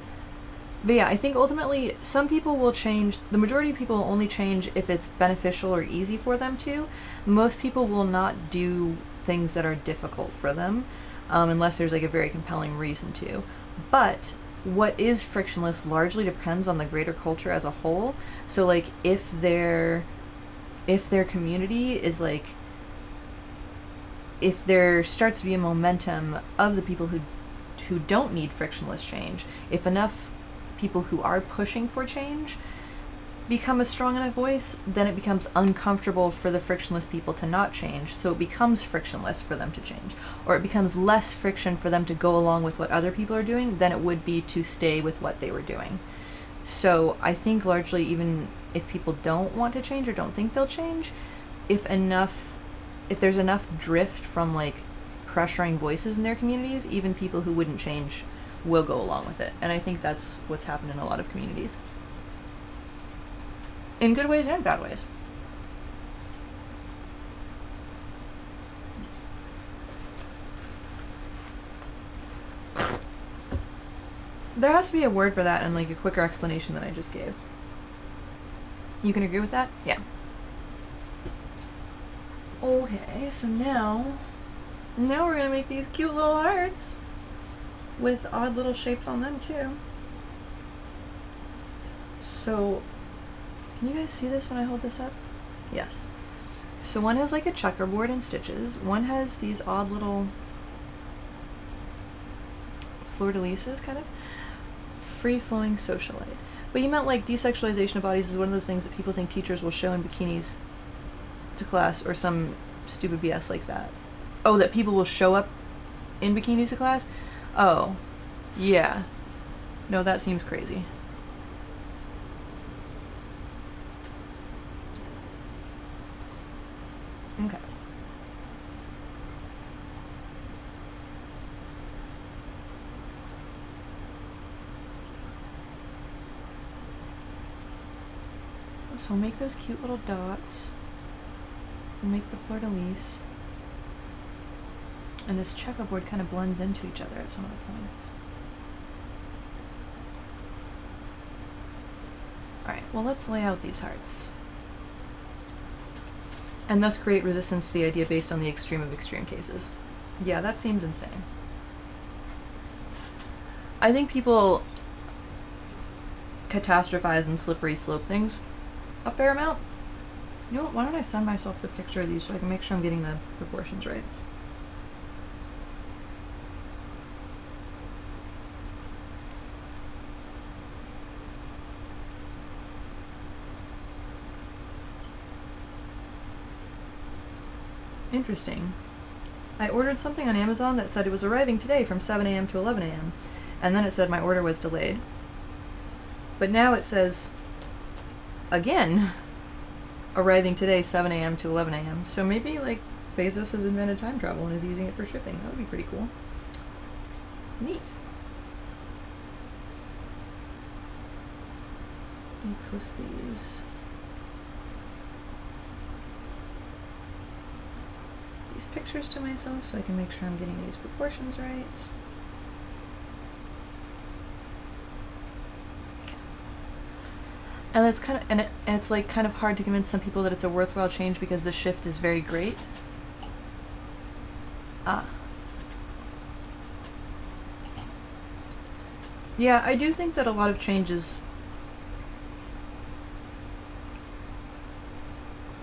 But yeah, I think ultimately some people will change. The majority of people will only change if it's beneficial or easy for them to. Most people will not do things that are difficult for them unless there's like a very compelling reason to. But what is frictionless largely depends on the greater culture as a whole. So like if their community is like, if there starts to be a momentum of the people who don't need frictionless change, if enough people who are pushing for change become a strong enough voice, then it becomes uncomfortable for the frictionless people to not change, so it becomes frictionless for them to change. Or it becomes less friction for them to go along with what other people are doing than it would be to stay with what they were doing. So I think largely, even if people don't want to change or don't think they'll change, if there's enough drift from like pressuring voices in their communities, even people who wouldn't change will go along with it. And I think that's what's happened in a lot of communities. In good ways and bad ways. There has to be a word for that and like a quicker explanation than I just gave. You can agree with that? Yeah. Okay, so now we're gonna make these cute little hearts with odd little shapes on them too. So, can you guys see this when I hold this up? Yes. So one has like a checkerboard and stitches. One has these odd little fleur-de-lises, kind of. Free-flowing socialite. But you meant like desexualization of bodies is one of those things that people think teachers will show in bikinis to class, or some stupid BS like that. Oh, that people will show up in bikinis to class? Oh, yeah. No, that seems crazy. Okay. So we'll make those cute little dots. We'll make the fleur-de-lis. And this checkerboard kind of blends into each other at some of the points. Alright, well let's lay out these hearts. And thus create resistance to the idea based on the extreme of extreme cases. Yeah, that seems insane. I think people catastrophize and slippery slope things a fair amount. You know what, why don't I send myself the picture of these so I can make sure I'm getting the proportions right. Interesting. I ordered something on Amazon that said it was arriving today from 7 a.m. to 11 a.m. And then it said my order was delayed. But now it says, again, arriving today, 7 a.m. to 11 a.m. So maybe, like, Bezos has invented time travel and is using it for shipping. That would be pretty cool. Neat. Let me post these pictures to myself so I can make sure I'm getting these proportions right. Okay. And it's kind of, and it's like kind of hard to convince some people that it's a worthwhile change because the shift is very great. Yeah, I do think that a lot of change is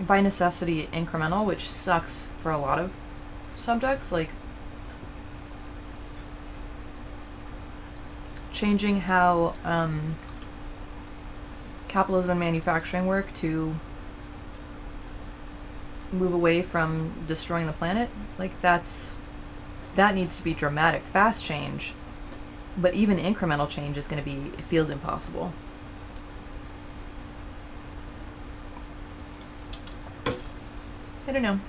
by necessity incremental, which sucks for a lot of subjects, like changing how capitalism and manufacturing work to move away from destroying the planet. Like that needs to be dramatic, fast change, but even incremental change is going to be, it feels impossible. I don't know.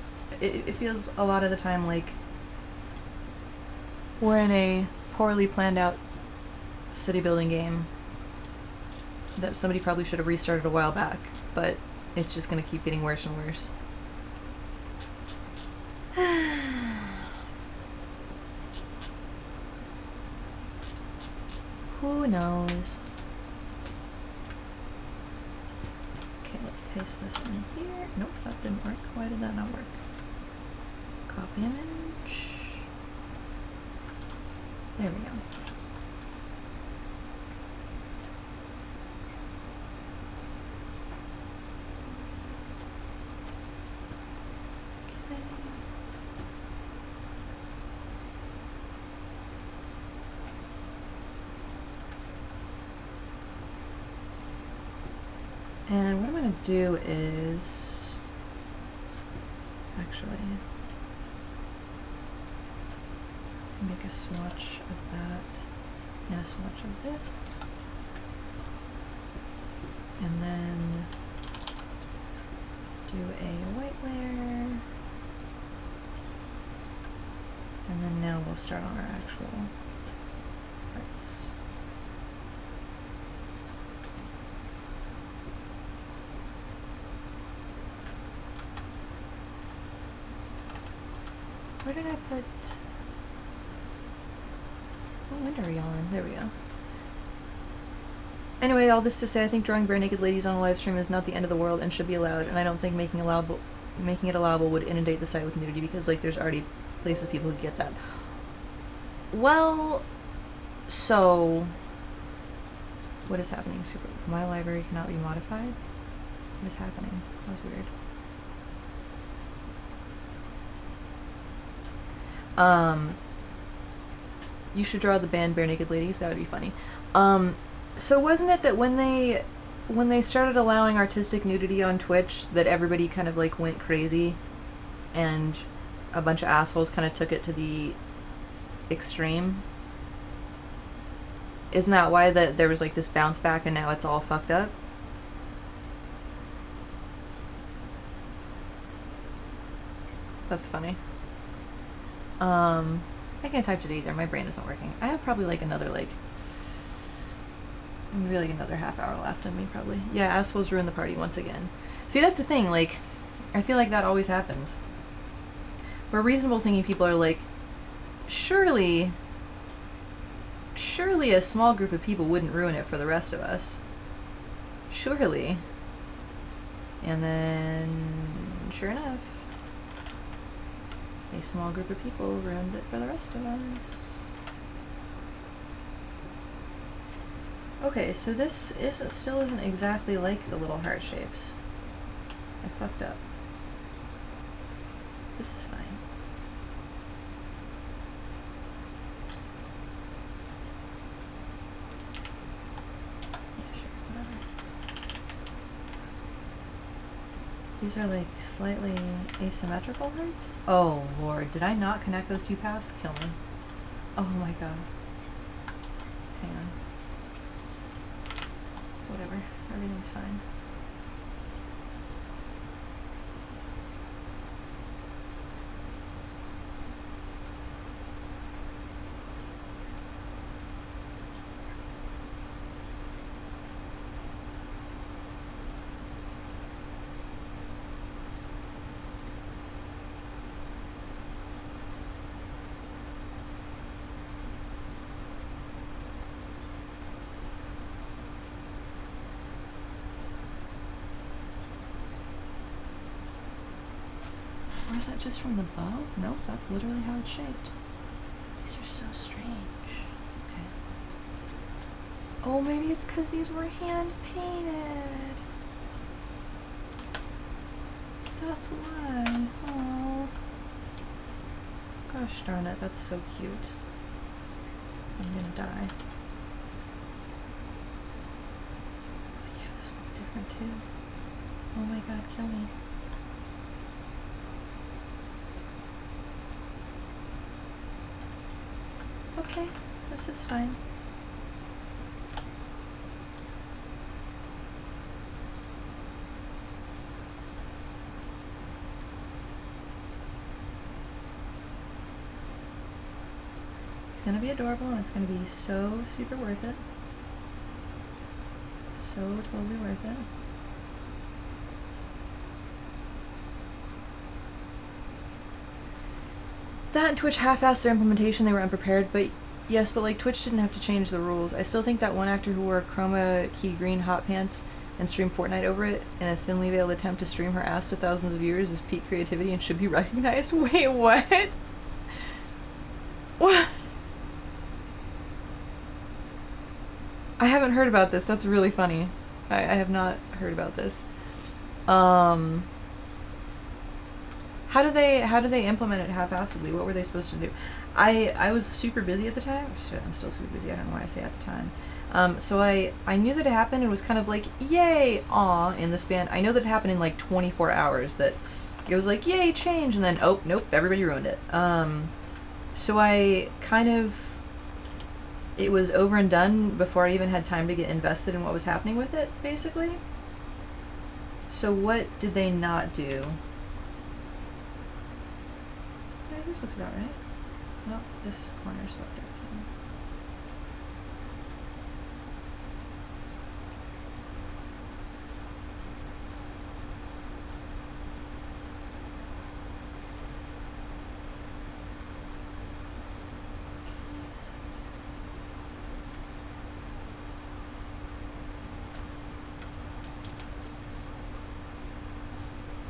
It feels a lot of the time like we're in a poorly planned out city building game that somebody probably should have restarted a while back, but it's just going to keep getting worse and worse. Who knows? Okay, let's paste this in here. Nope, that didn't work. Why did that not work? Copy image. There we go. And what I'm going to do is, actually, make a swatch of that and a swatch of this. And then do a white layer. And then now we'll start on our actual parts. Where did I put... What window are y'all in? There we go. Anyway, all this to say, I think drawing bare naked ladies on a live stream is not the end of the world and should be allowed, and I don't think making it allowable would inundate the site with nudity because, like, there's already places people could get that. Well, so what is happening? Super. My library cannot be modified? What is happening? That was weird. You should draw the band Bare Naked Ladies. That would be funny. So wasn't it that when they started allowing artistic nudity on Twitch that everybody kind of like went crazy and a bunch of assholes kind of took it to the extreme? Isn't that why that there was like this bounce back and now it's all fucked up? That's funny. I can't type today either. My brain isn't working. I have probably like another maybe like another half hour left in me probably. Yeah, assholes ruin the party once again. See, that's the thing. Like, I feel like that always happens. Where reasonable thinking people are like, surely a small group of people wouldn't ruin it for the rest of us. Surely. And then, sure enough, a small group of people ruins it for the rest of us. Okay, so this still isn't exactly like the little heart shapes. I fucked up. This is fine. Yeah, sure, whatever. These are like slightly asymmetrical hearts? Oh lord, did I not connect those two paths? Kill me. Oh my god. Hang on. Whatever, everything's fine. Or is that just from the bow? Nope, that's literally how it's shaped. These are so strange. Okay. Oh, maybe it's because these were hand painted. That's why. Oh. Gosh darn it, that's so cute. I'm gonna die. Yeah, this one's different too. Oh my god, kill me. Okay, this is fine. It's gonna be adorable and it's gonna be so super worth it. So totally worth it. That and Twitch half-assed their implementation, they were unprepared, but yes, but like Twitch didn't have to change the rules. I still think that one actor who wore chroma key green hot pants and streamed Fortnite over it in a thinly veiled attempt to stream her ass to thousands of viewers is peak creativity and should be recognized. Wait, what? What? I haven't heard about this. That's really funny. I have not heard about this. How do they implement it half-assedly? What were they supposed to do? I was super busy at the time. Shit, I'm still super busy. I don't know why I say at the time. So I knew that it happened and was kind of like, yay, aw, in the span. I know that it happened in like 24 hours, that it was like, yay, change, and then, oh, nope, everybody ruined it. So I kind of, it was over and done before I even had time to get invested in what was happening with it, basically. So what did they not do? Yeah, this looks about right. No, this corner's fucked up.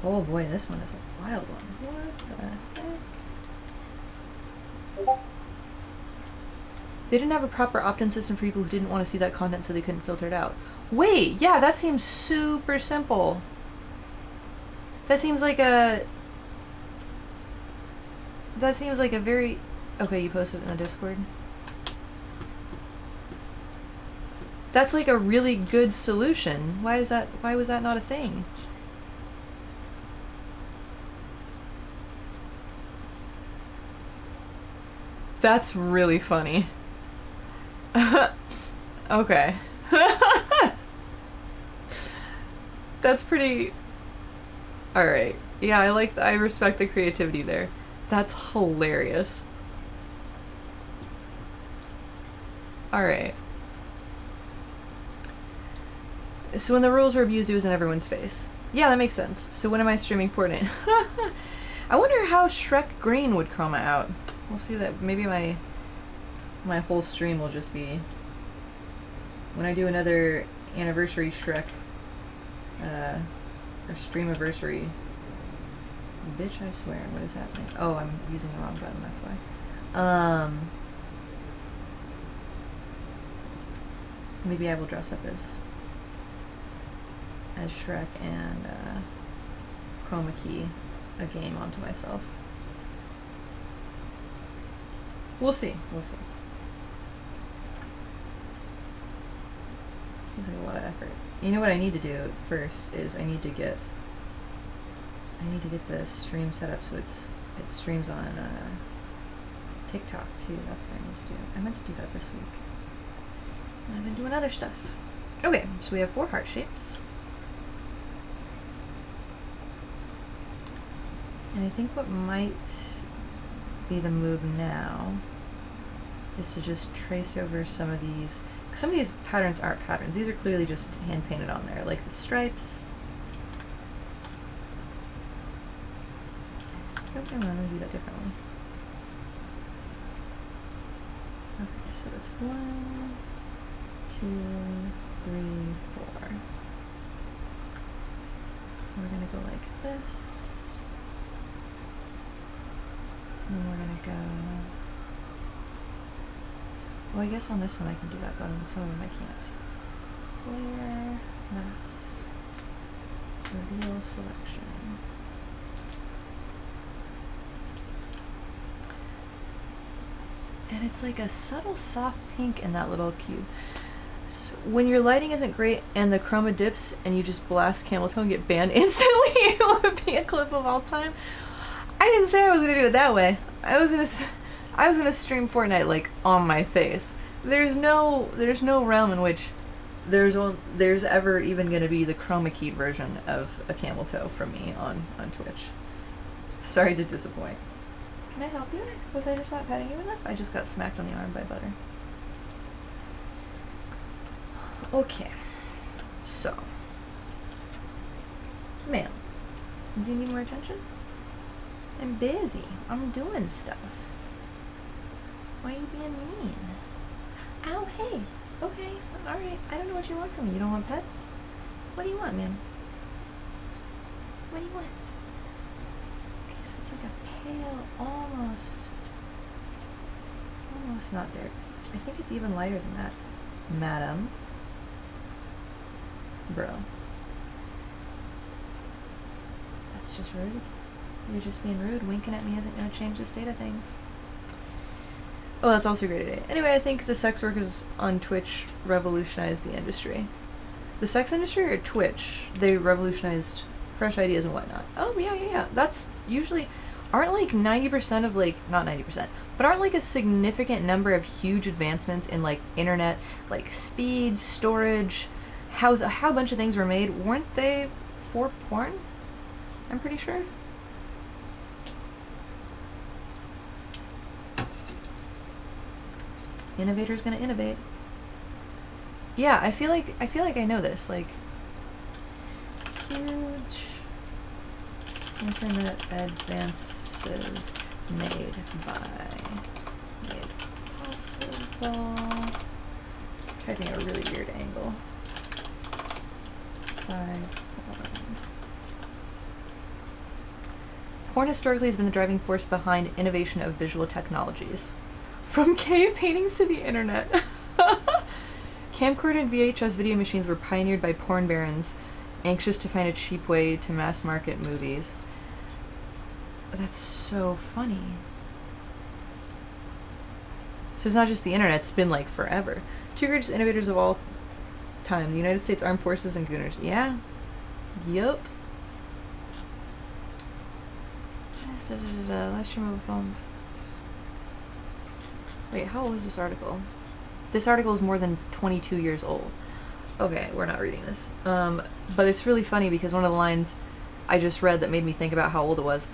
Oh boy, this one is a wild one. What the heck? They didn't have a proper opt-in system for people who didn't want to see that content, so they couldn't filter it out. Wait, yeah, that seems super simple. That seems like a very... Okay, you posted it in the Discord. That's like a really good solution. Why was that not a thing? That's really funny. Okay. That's pretty... Alright. Yeah, I respect the creativity there. That's hilarious. Alright. So when the rules were abused, it was in everyone's face. Yeah, that makes sense. So when am I streaming Fortnite? I wonder how Shrek Green would chroma out. We'll see that. Maybe my whole stream will just be... When I do another anniversary Shrek, or streamiversary. Bitch, I swear, what is happening? Oh, I'm using the wrong button, that's why. Maybe I will dress up as Shrek and chroma key a game onto myself. We'll see. Seems like a lot of effort. You know what I need to do first is I need to get the stream set up so it streams on TikTok too. That's what I need to do. I meant to do that this week. And I've been doing other stuff. Okay, so we have 4 heart shapes. And I think what might be the move now is to just trace over some of these. Some of these patterns aren't patterns. These are clearly just hand painted on there, like the stripes. Okay, I'm gonna do that differently. Okay, so it's 1, 2, 3, 4. We're gonna go like this. And then we're gonna go... Oh, I guess on this one I can do that, but on some of them I can't. Layer, mask, reveal selection. And it's like a subtle soft pink in that little cube. So when your lighting isn't great and the chroma dips and you just blast camel toe and get banned instantly, it would be a clip of all time. I didn't say I was gonna do it that way. I was gonna stream Fortnite like on my face. There's no realm in which there's ever even gonna be the chroma keyed version of a camel toe from me on Twitch. Sorry to disappoint. Can I help you? Was I just not patting you enough? I just got smacked on the arm by butter. Okay. So. Ma'am, do you need more attention? I'm busy. I'm doing stuff. Why are you being mean? Ow, hey. Okay, alright. I don't know what you want from me. You don't want pets? What do you want, ma'am? What do you want? Okay, so it's like a pale, almost not there. I think it's even lighter than that. Madam. Bro. That's just rude. You're just being rude. Winking at me isn't going to change the state of things. Oh, that's also a great idea. Anyway, I think the sex workers on Twitch revolutionized the industry. The sex industry or Twitch, they revolutionized fresh ideas and whatnot. Oh, yeah. That's usually... Aren't like 90% of like... Not 90%, but aren't like a significant number of huge advancements in like internet, like speed, storage, how a bunch of things were made, weren't they for porn? I'm pretty sure. Innovator's gonna innovate. Yeah, I feel like I know this. Like, huge internet advances made possible. Typing at a really weird angle. By porn. Porn historically has been the driving force behind innovation of visual technologies. From cave paintings to the internet. Camcorder and VHS video machines were pioneered by porn barons, anxious to find a cheap way to mass market movies. That's so funny. So it's not just the internet, it's been like forever. Two greatest innovators of all time, the United States Armed Forces and Gooners. Yeah. Yup. Last year mobile phone. Wait, how old is this article? This article is more than 22 years old. Okay, we're not reading this. But it's really funny because one of the lines I just read that made me think about how old it was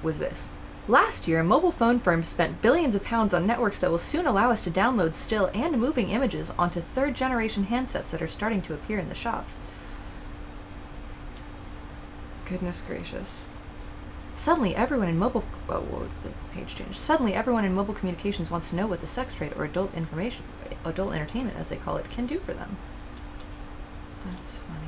this. Last year, mobile phone firms spent billions of pounds on networks that will soon allow us to download still and moving images onto third-generation handsets that are starting to appear in the shops. Goodness gracious. Suddenly, everyone in mobile... Oh, the page changed. Suddenly, everyone in mobile communications wants to know what the sex trade, or adult entertainment, as they call it, can do for them. That's funny.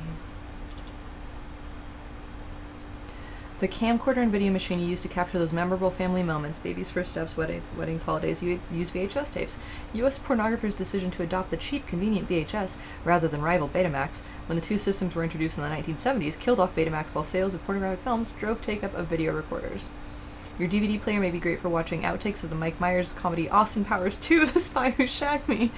The camcorder and video machine you use to capture those memorable family moments, babies' first steps, weddings, holidays, you use VHS tapes. U.S. pornographers' decision to adopt the cheap, convenient VHS, rather than rival Betamax, when the two systems were introduced in the 1970s, killed off Betamax while sales of pornographic films drove take-up of video recorders. Your DVD player may be great for watching outtakes of the Mike Myers comedy Austin Powers 2, The Spy Who Shagged Me,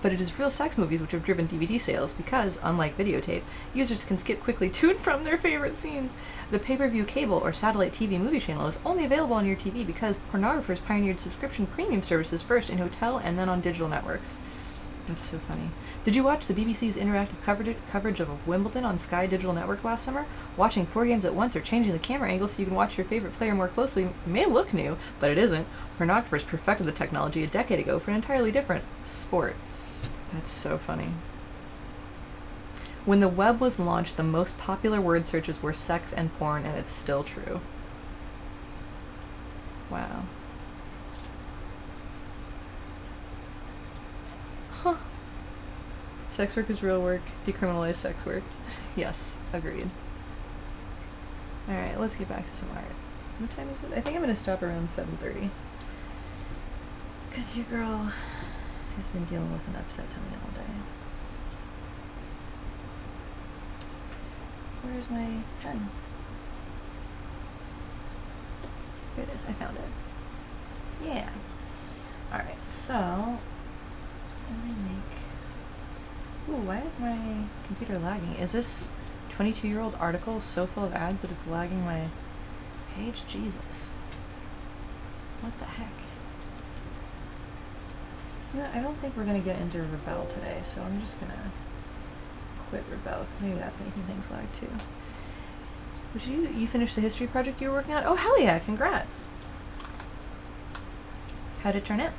but it is real sex movies which have driven DVD sales because, unlike videotape, users can skip quickly to and from their favorite scenes. The pay-per-view cable or satellite TV movie channel is only available on your TV because pornographers pioneered subscription premium services first in hotel and then on digital networks. That's so funny. Did you watch the BBC's interactive coverage of Wimbledon on Sky Digital Network last summer? Watching 4 games at once or changing the camera angle so you can watch your favorite player more closely may look new, but it isn't. Pornographers perfected the technology a decade ago for an entirely different sport. That's so funny. When the web was launched, the most popular word searches were sex and porn, and it's still true. Wow. Huh. Sex work is real work. Decriminalize sex work. Yes, agreed. Alright, let's get back to some art. What time is it? I think I'm going to stop around 7:30. Because your girl has been dealing with an upset tummy all day. Where's my pen? Here it is. I found it. Yeah. Alright, so let me make... Ooh, why is my computer lagging? Is this 22-year-old article so full of ads that it's lagging my page? Jesus. What the heck? You know, I don't think we're going to get into Rebel today, so I'm just going to quit Rebel, because maybe that's making things lag too. Would you finish the history project you were working on? Oh, hell yeah, congrats! How'd it turn out?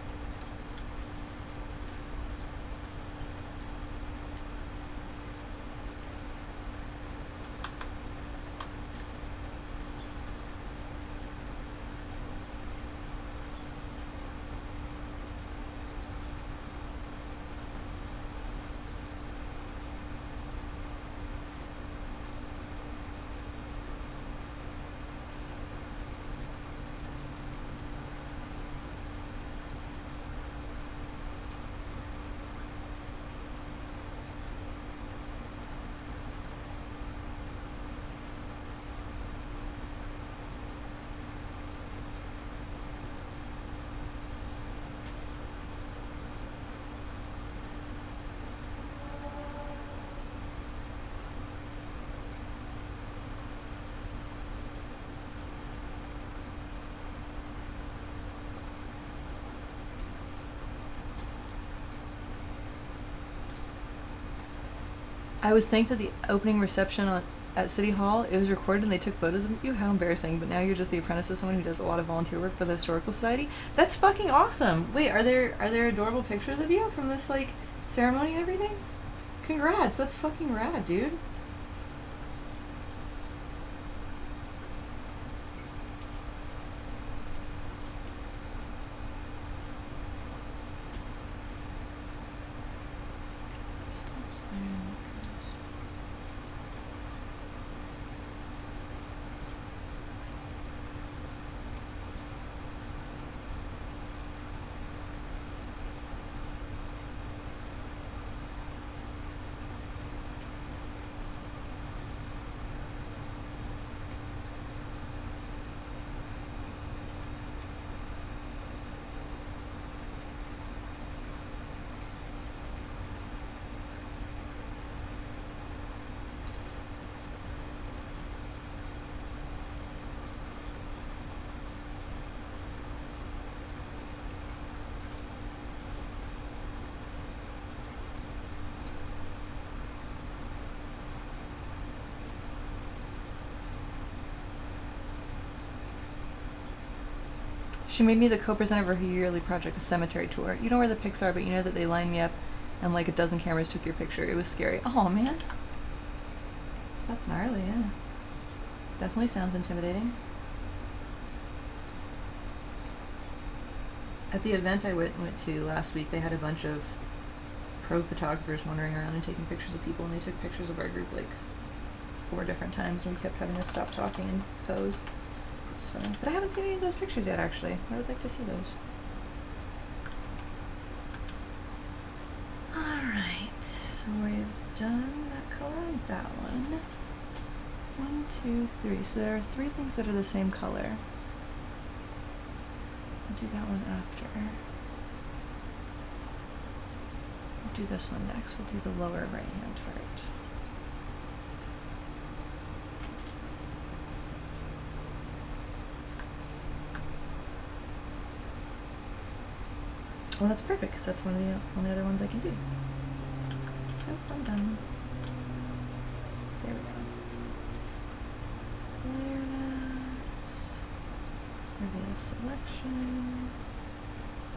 I was thanked at the opening reception at City Hall. It was recorded and they took photos of you. How embarrassing. But now you're just the apprentice of someone who does a lot of volunteer work for the Historical Society. That's fucking awesome. Wait, are there adorable pictures of you from this, like, ceremony and everything? Congrats. That's fucking rad, dude. Stops there. She made me the co-presenter of her yearly project, a cemetery tour. You know where the pics are, but you know that they lined me up and like a dozen cameras took your picture. It was scary. Oh, man. That's gnarly, yeah. Definitely sounds intimidating. At the event I went to last week, they had a bunch of pro photographers wandering around and taking pictures of people, and they took pictures of our group like 4 different times, and we kept having to stop talking and pose. It's funny. But I haven't seen any of those pictures yet, actually. I would like to see those. Alright, so we've done that color and that one. 1, 2, 3. So there are 3 things that are the same color. We'll do that one after. We'll do this one next. We'll do the lower right-hand heart. Well, that's perfect, because that's one of the only other ones I can do. Nope, I'm done. There we go. Awareness. Reveal selection.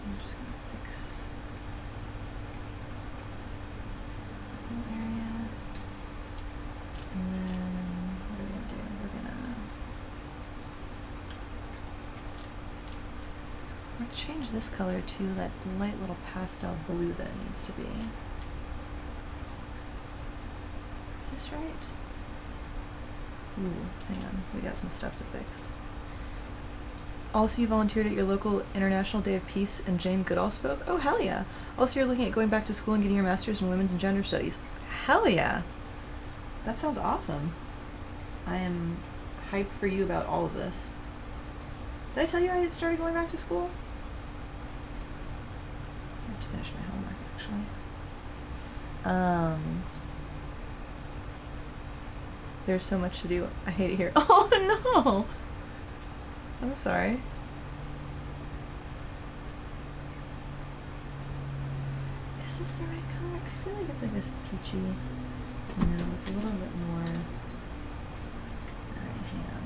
I'm just going to fix one area. And then, what are we going to do? We're going to change this color to that light little pastel blue that it needs to be. Is this right? Ooh, hang on. We got some stuff to fix. Also, you volunteered at your local International Day of Peace and Jane Goodall spoke? Oh, hell yeah. Also, you're looking at going back to school and getting your master's in women's and gender studies. Hell yeah. That sounds awesome. I am hyped for you about all of this. Did I tell you I started going back to school? I have to finish my homework, actually. There's so much to do. I hate it here. Oh, no! I'm sorry. Is this the right color? I feel like it's like this peachy. No, it's a little bit more. Alright, hang on.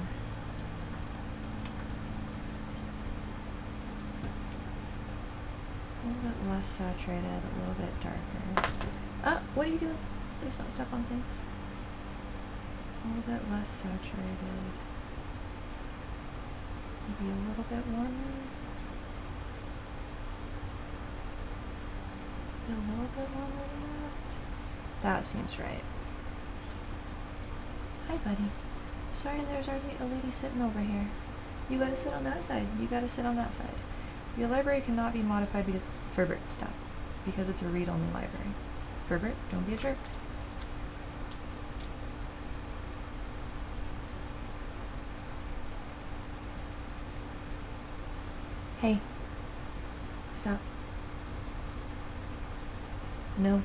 A little bit less saturated, a little bit darker. What are you doing? Please don't step on things. A little bit less saturated. Maybe a little bit warmer. A little bit warmer than that. That seems right. Hi, buddy. Sorry, there's already a lady sitting over here. You gotta sit on that side. You gotta sit on that side. Your library cannot be modified because... Ferbert, stop. Because it's a read-only library. Ferbert, don't be a jerk. Hey. Stop. No.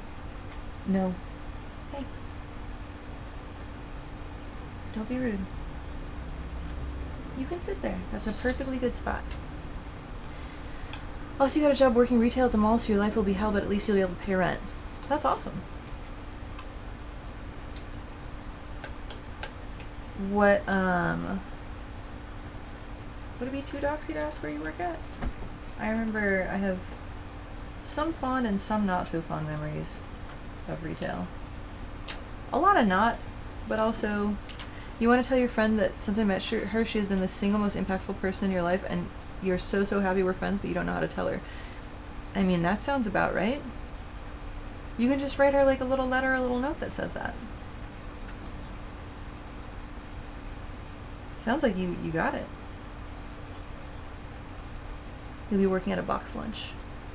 No. Hey. Don't be rude. You can sit there. That's a perfectly good spot. Also, you got a job working retail at the mall, so your life will be hell, but at least you'll be able to pay rent. That's awesome. What, would it be too doxy to ask where you work at? I remember I have some fond and some not so fond memories of retail. A lot of not, but also, you want to tell your friend that since I met her, she has been the single most impactful person in your life, and you're so happy we're friends, but you don't know how to tell her. I mean, that sounds about right. You can just write her like a little letter, a little note that says that. Sounds like you got it. You'll be working at a box lunch.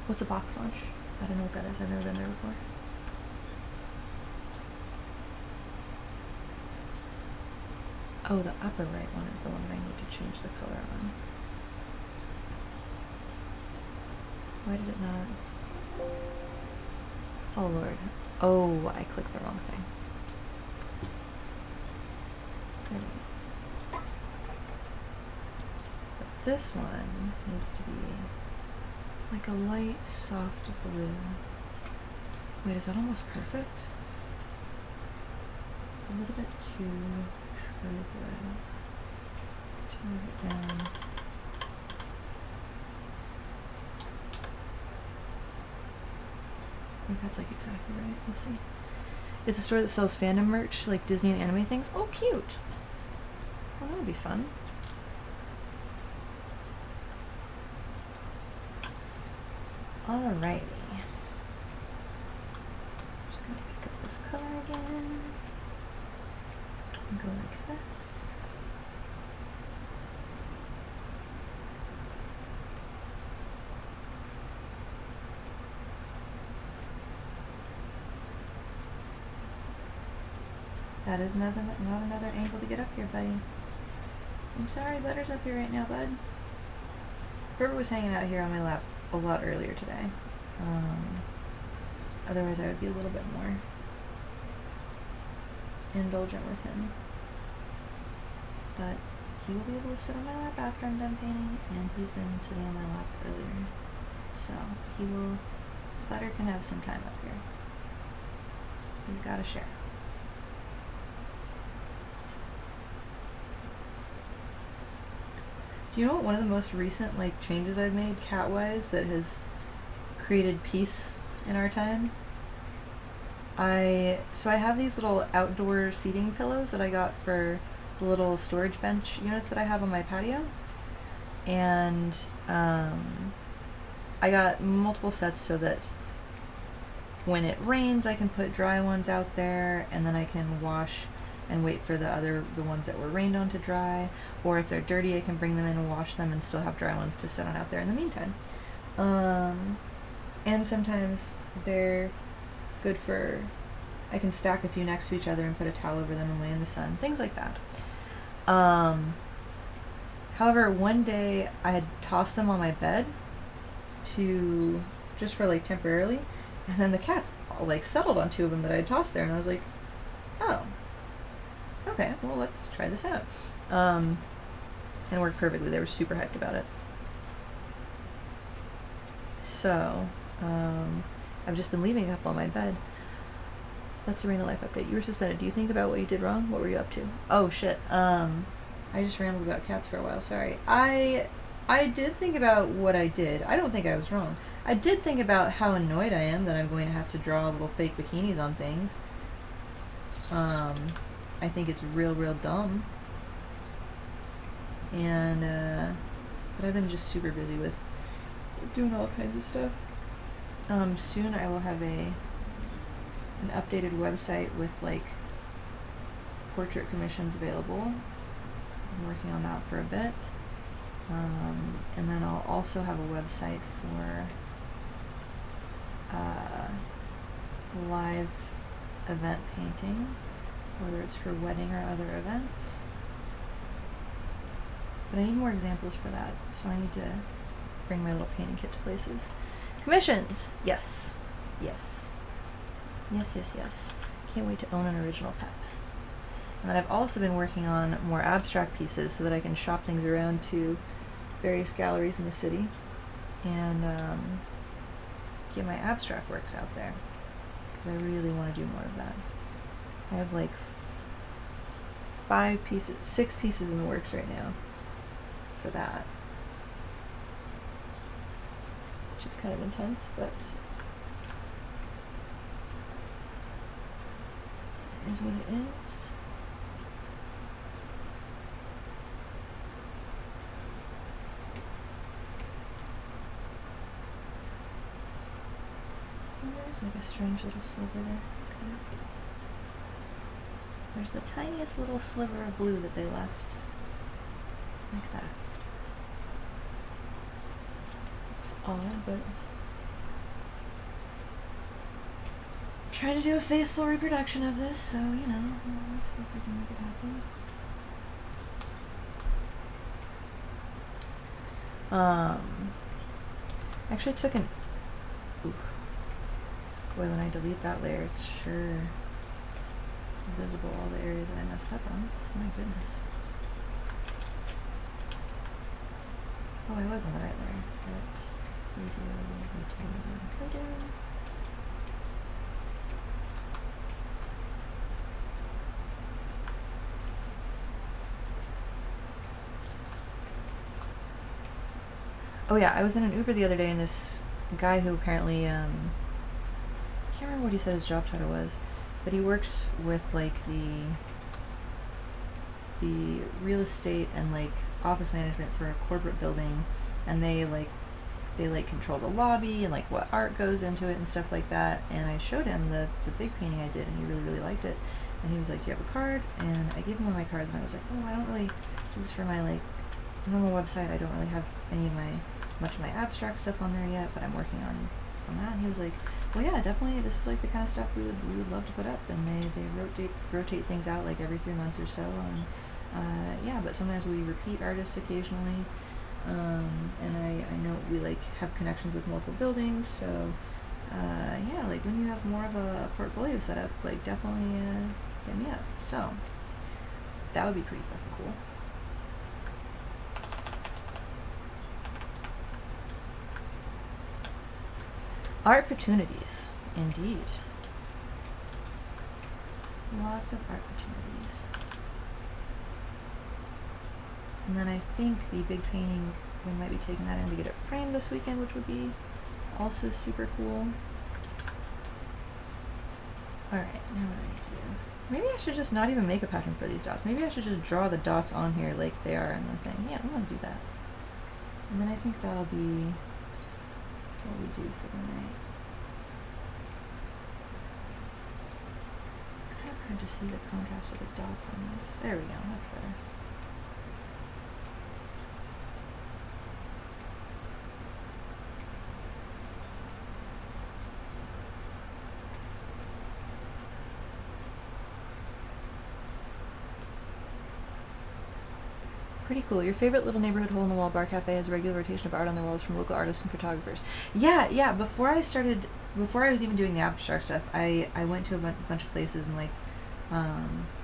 What's a box lunch? I don't know what that is. I've never been there before. Oh, the upper right one is the one that I need to change the color on. Why did it not? Oh Lord. Oh, I clicked the wrong thing. There we go. But this one needs to be like a light, soft blue. Wait, is that almost perfect? It's a little bit too true blue. To move it down. I think that's like exactly right. We'll see. It's a store that sells fandom merch, like Disney and anime things. Oh, cute! Well, that'll be fun. Alrighty. Just gonna pick up this color again. And go like this. That is not another angle to get up here, buddy. I'm sorry, Butter's up here right now, bud. Ferber was hanging out here on my lap a lot earlier today. Otherwise I would be a little bit more indulgent with him. But he will be able to sit on my lap after I'm done painting, and he's been sitting on my lap earlier. So Butter can have some time up here. He's gotta share. Do you know what one of the most recent changes I've made cat-wise that has created peace in our time? So I have these little outdoor seating pillows that I got for the little storage bench units that I have on my patio. And I got multiple sets so that when it rains I can put dry ones out there, and then I can wash and wait for the ones that were rained on to dry, or if they're dirty I can bring them in and wash them and still have dry ones to sit on out there in the meantime. And sometimes they're good for, I can stack a few next to each other and put a towel over them and lay in the sun, things like that. However, one day I had tossed them on my bed just for temporarily, and then the cats settled on two of them that I had tossed there, and I was like, oh, okay, well, let's try this out. And it worked perfectly. They were super hyped about it. So, I've just been leaving it up on my bed. That's Serena Life Update. You were suspended. Do you think about what you did wrong? What were you up to? Oh, shit. I just rambled about cats for a while. Sorry. I did think about what I did. I don't think I was wrong. I did think about how annoyed I am that I'm going to have to draw little fake bikinis on things. I think it's real dumb. And, but I've been just super busy with doing all kinds of stuff. Soon I will have an updated website with portrait commissions available. I'm working on that for a bit. And then I'll also have a website for live event painting, whether it's for wedding or other events. But I need more examples for that, so I need to bring my little painting kit to places. Commissions! Yes. Yes. Yes. Can't wait to own an original pet. And then I've also been working on more abstract pieces so that I can shop things around to various galleries in the city and get my abstract works out there, because I really want to do more of that. I have 6 pieces in the works right now for that, which is kind of intense, but it is what it is. There's like a strange little sliver there. Okay. There's the tiniest little sliver of blue that they left. Like that. Looks odd, but try to do a faithful reproduction of this, so you know, we'll see if we can make it happen. Actually took an boy, when I delete that layer, it's sure visible all the areas that I messed up on. My goodness. Oh, I was on the right layer, but redo. Oh yeah, I was in an Uber the other day, and this guy who apparently, I can't remember what he said his job title was, but he works with like the real estate and like office management for a corporate building, and they control the lobby and like what art goes into it and stuff like that. And I showed him the big painting I did, and he really liked it. And he was like, "Do you have a card?" And I gave him one of my cards, and I was like, "Oh, I don't really. This is for my like normal website. I don't really have much of my abstract stuff on there yet, but I'm working on that." And he was like, "Well, yeah, definitely. This is like the kind of stuff we would love to put up." And they rotate things out like every 3 months or so. And yeah, but sometimes we repeat artists occasionally. And I know we like have connections with multiple buildings, so yeah, like when you have more of a portfolio set up, like definitely hit me up. So that would be pretty fucking cool. Art opportunities, indeed. Lots of art opportunities. And then I think the big painting, we might be taking that in to get it framed this weekend, which would be also super cool. Alright, now what do I need to do? Maybe I should just not even make a pattern for these dots. Maybe I should just draw the dots on here like they are in the thing. Yeah, I'm going to do that. And then I think that'll be what we do for the night. It's kind of hard to see the contrast of the dots on this. There we go, that's better. Pretty cool. Your favorite little neighborhood hole-in-the-wall bar cafe has a regular rotation of art on the walls from local artists and photographers. Yeah. Before I was even doing the abstract stuff, I went to a bunch of places and like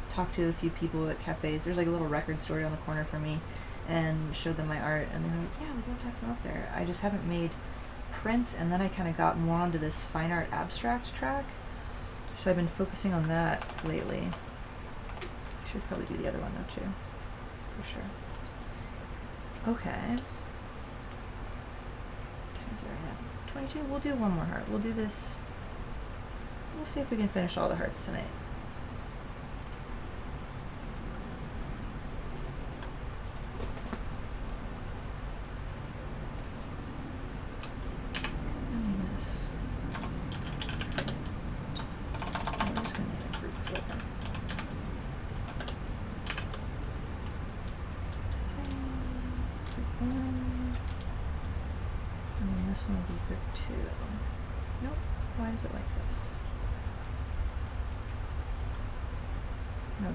talked to a few people at cafes. There's like a little record store on the corner for me, and showed them my art, and they were like, "Yeah, we'd love to have some up there." I just haven't made prints, and then I kind of got more onto this fine art abstract track, so I've been focusing on that lately. I should probably do the other one though too, for sure. Okay. Times it right now. 22. We'll do one more heart. We'll do this. We'll see if we can finish all the hearts tonight.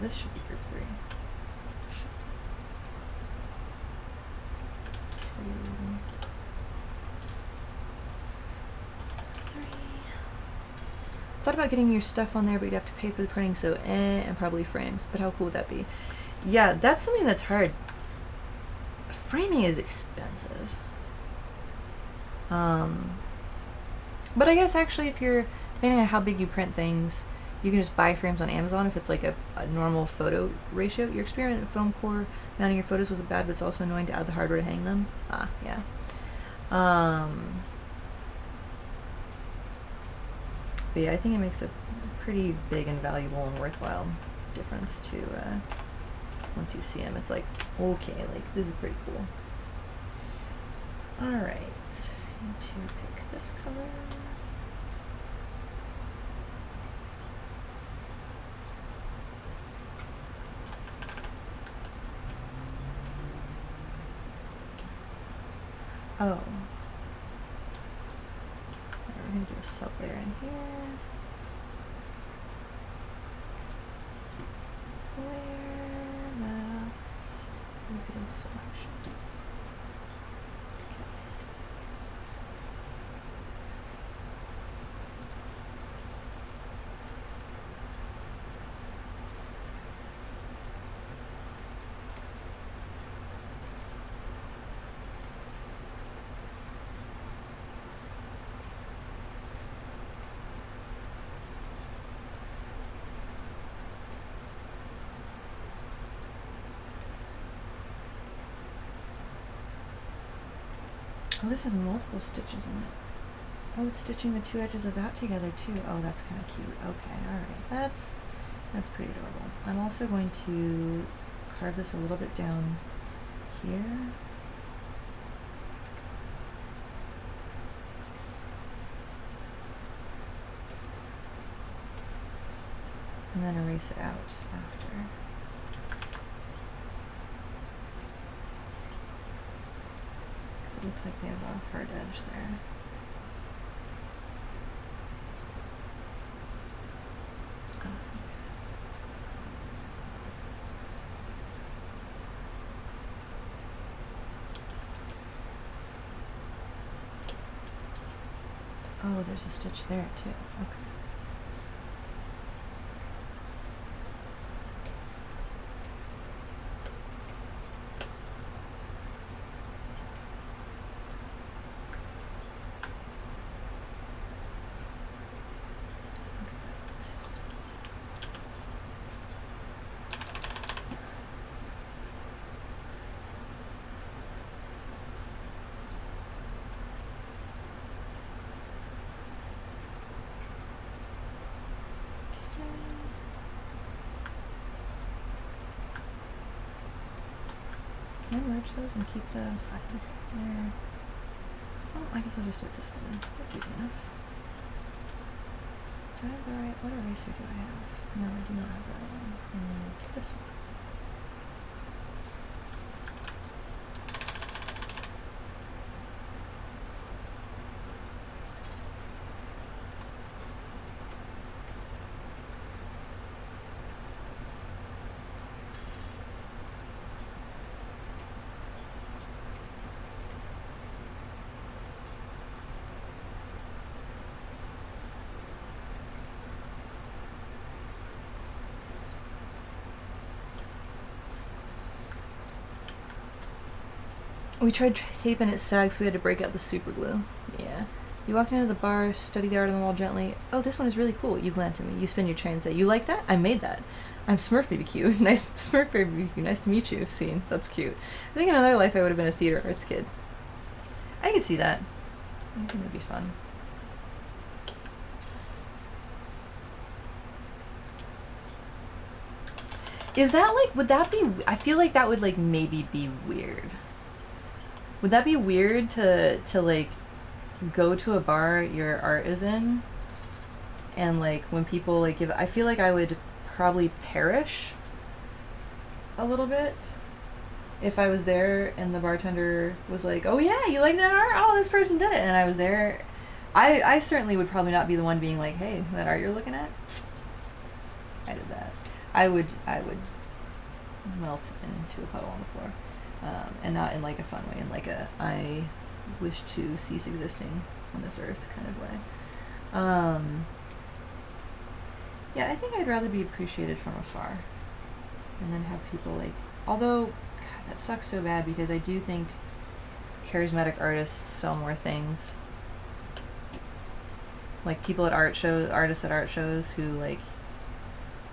This should be group 3. Shit. 2, 3. Thought about getting your stuff on there, but you'd have to pay for the printing, so and probably frames. But how cool would that be? Yeah, that's something that's hard. Framing is expensive. But I guess actually, if you're depending on how big you print things, You can just buy frames on Amazon if it's like a normal photo ratio. Your experiment with foam core mounting your photos wasn't bad, but it's also annoying to add the hardware to hang them. Ah, yeah. But yeah, I think it makes a pretty big and valuable and worthwhile difference to once you see them. It's like, okay, like this is pretty cool. All right, I need to pick this color. Oh. We're going to do a sub-layer in here. Layer, mask, reveal selection. Oh, this has multiple stitches in it. Oh, it's stitching the two edges of that together too. Oh, that's kind of cute. Okay, all right. That's pretty adorable. I'm also going to carve this a little bit down here. And then erase it out after. It looks like they have a hard edge there. Oh, there's a stitch there too. Okay. Can I merge those and keep the fine there? Oh, I guess I'll just do it this way then. That's easy enough. Do I have the right, what eraser do I have? No, I do not have the right one. And this one. We tried tape and it sagged, so we had to break out the super glue. Yeah. You walked into the bar, study the art on the wall gently. Oh, this one is really cool. You glance at me. You spin your tray and say, you like that? I made that. I'm Smurf BBQ. Nice, Smurf BBQ. Nice to meet you. Scene. That's cute. I think in another life I would have been a theater arts kid. I could see that. I think it would be fun. Is that like, would that be, I feel like that would like maybe be weird. Would that be weird to like go to a bar your art is in and like when people like give, I feel like I would probably perish a little bit if I was there and the bartender was like, oh yeah, you like that art? Oh, this person did it. And I was there. I certainly would probably not be the one being like, hey, that art you're looking at? I did that. I would melt into a puddle on the floor. And not in like a fun way, in like a I wish to cease existing on this earth kind of way. Yeah, I think I'd rather be appreciated from afar and then have people like, although, God, that sucks so bad because I do think charismatic artists sell more things. Like people at art shows, artists at art shows who like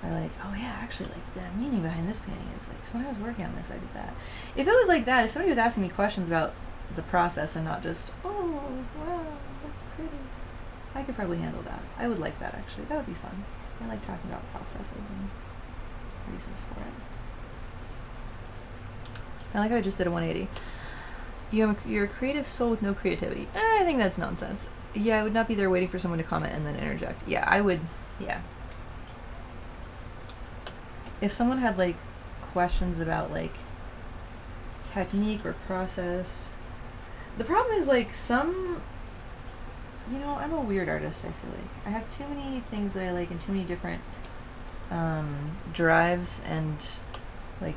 Or like, oh yeah, actually, like, the meaning behind this painting is like, so when I was working on this, I did that. If it was like that, if somebody was asking me questions about the process and not just, oh, wow, that's pretty, I could probably handle that. I would like that, actually. That would be fun. I like talking about processes and reasons for it. I like how I just did a 180. You're a creative soul with no creativity. I think that's nonsense. Yeah, I would not be there waiting for someone to comment and then interject. Yeah, I would, yeah. If someone had, like, questions about, like, technique or process... The problem is, like, some... You know, I'm a weird artist, I feel like. I have too many things that I like and too many different drives and, like,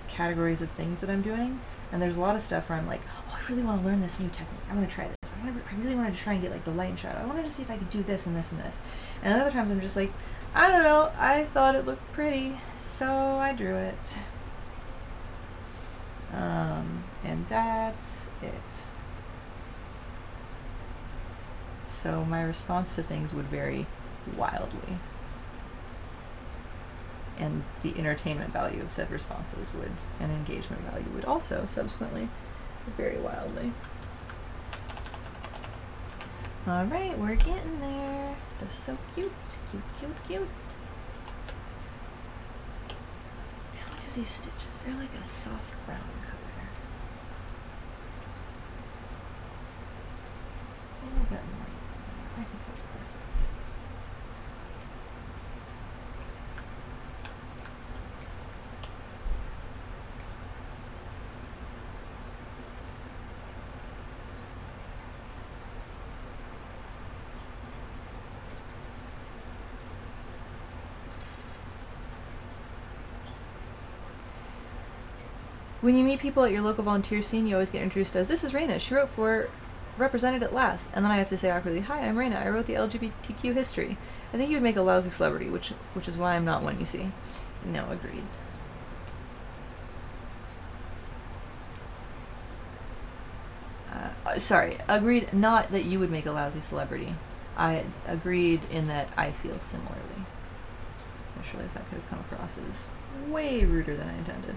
categories of things that I'm doing. And there's a lot of stuff where I'm like, oh, I really want to learn this new technique. I want to try this. I really wanted to try and get, like, the light and shadow. I wanted to see if I could do this and this and this. And other times I'm just like, I don't know, I thought it looked pretty, so I drew it. And that's it. So my response to things would vary wildly. And the entertainment value of said responses would, and engagement value would also subsequently vary wildly. Alright, we're getting there. That's so cute. Cute, cute, cute. Now what do these stitches? They're like a soft brown color. A little bit more. I think that's perfect. When you meet people at your local volunteer scene, you always get introduced as, this is Raina, she wrote for Represented at Last. And then I have to say awkwardly, hi, I'm Raina, I wrote the LGBTQ history. I think you would make a lousy celebrity, which is why I'm not one, you see. No, agreed. Sorry, agreed not that you would make a lousy celebrity. I agreed in that I feel similarly. I just realized that could have come across as way ruder than I intended.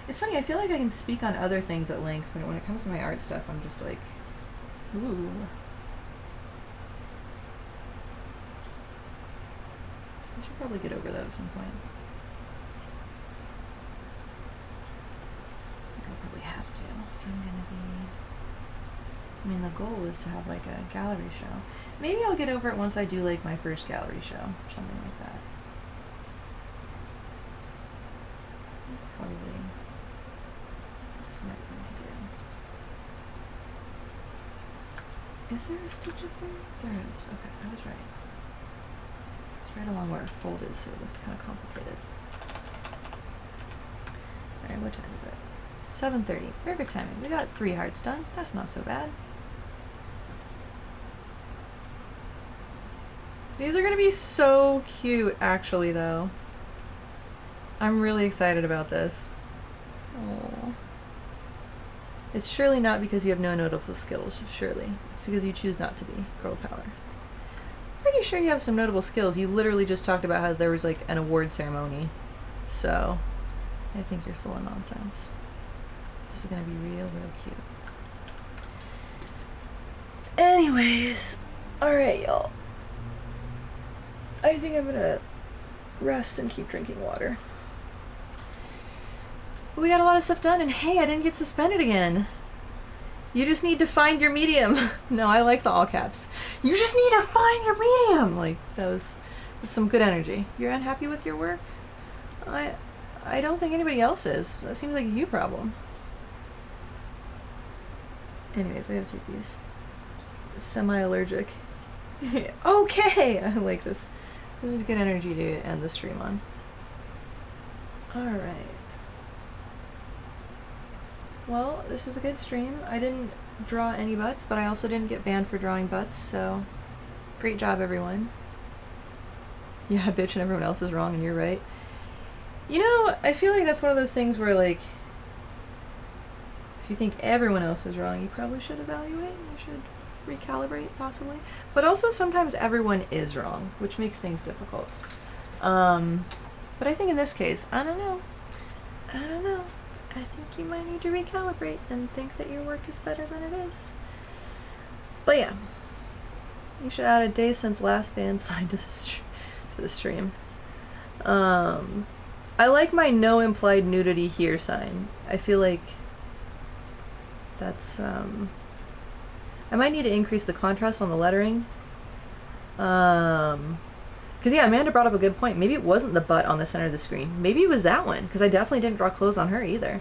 It's funny, I feel like I can speak on other things at length, but when it comes to my art stuff, I'm just like, ooh. I should probably get over that at some point. I think I'll probably have to if I'm gonna be... I mean, the goal is to have, like, a gallery show. Maybe I'll get over it once I do, like, my first gallery show, or something like that. That's probably... smart thing to do. Is there a stitch up there? There is. Okay, I was right. It's right along where our fold is, so it looked kind of complicated. Alright, what time is it? 7:30. Perfect timing. We got 3 hearts done. That's not so bad. These are gonna be so cute, actually, though. I'm really excited about this. Aww. It's surely not because you have no notable skills, surely. It's because you choose not to be. Girl power. Pretty sure you have some notable skills. You literally just talked about how there was, like, an award ceremony. So, I think you're full of nonsense. This is gonna be real, real cute. Anyways, alright, y'all. I think I'm gonna rest and keep drinking water. We got a lot of stuff done, and hey, I didn't get suspended again. You just need to find your medium. No, I like the all caps. You just need to find your medium. Like, that was some good energy. You're unhappy with your work? I don't think anybody else is. That seems like a you problem. Anyways, I gotta take these. Semi-allergic. Okay! I like this. This is good energy to end the stream on. Alright. Well, this was a good stream. I didn't draw any butts, but I also didn't get banned for drawing butts, so great job, everyone. Yeah, bitch, and everyone else is wrong and you're right. You know, I feel like that's one of those things where, like, you think everyone else is wrong, you probably should evaluate. You should recalibrate, possibly. But also sometimes everyone is wrong, which makes things difficult. But I think in this case, I don't know. I think you might need to recalibrate and think that your work is better than it is. But yeah, you should add a day since last band sign to the stream. I like my no implied nudity here sign. I feel like that's I might need to increase the contrast on the lettering. Because yeah, Amanda brought up a good point. Maybe it wasn't the butt on the center of the screen. Maybe it was that one, because I definitely didn't draw clothes on her either.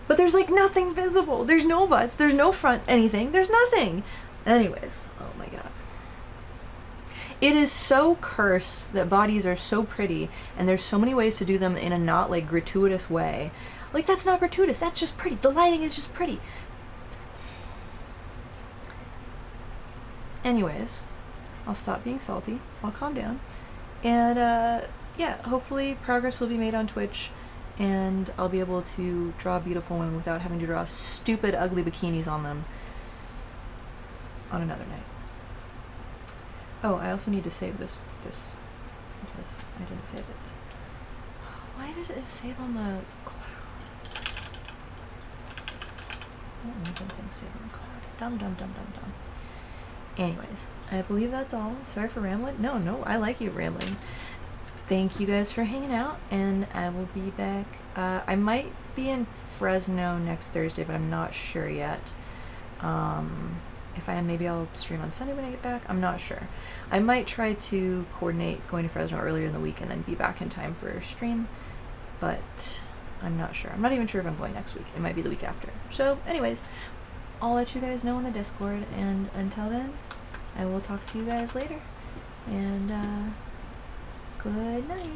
But there's like nothing visible. There's no butts. There's no front anything. There's nothing. Anyways, oh my god. It is so cursed that bodies are so pretty, and there's so many ways to do them in a not like gratuitous way. Like, that's not gratuitous. That's just pretty. The lighting is just pretty. Anyways, I'll stop being salty. I'll calm down. And yeah, hopefully progress will be made on Twitch, and I'll be able to draw beautiful women without having to draw stupid, ugly bikinis on them on another night. Oh, I also need to save this because I didn't save it. Why did it save on the cloud? I don't need anything saved on the cloud. Dumb. Anyways, I believe that's all. Sorry for rambling. No, I like you rambling. Thank you guys for hanging out, and I will be back. I might be in Fresno next Thursday, but I'm not sure yet. If I am, maybe I'll stream on Sunday when I get back. I'm not sure. I might try to coordinate going to Fresno earlier in the week and then be back in time for a stream, but I'm not sure. I'm not even sure if I'm going next week. It might be the week after. So anyways, I'll let you guys know in the Discord, and until then, I will talk to you guys later, and good night.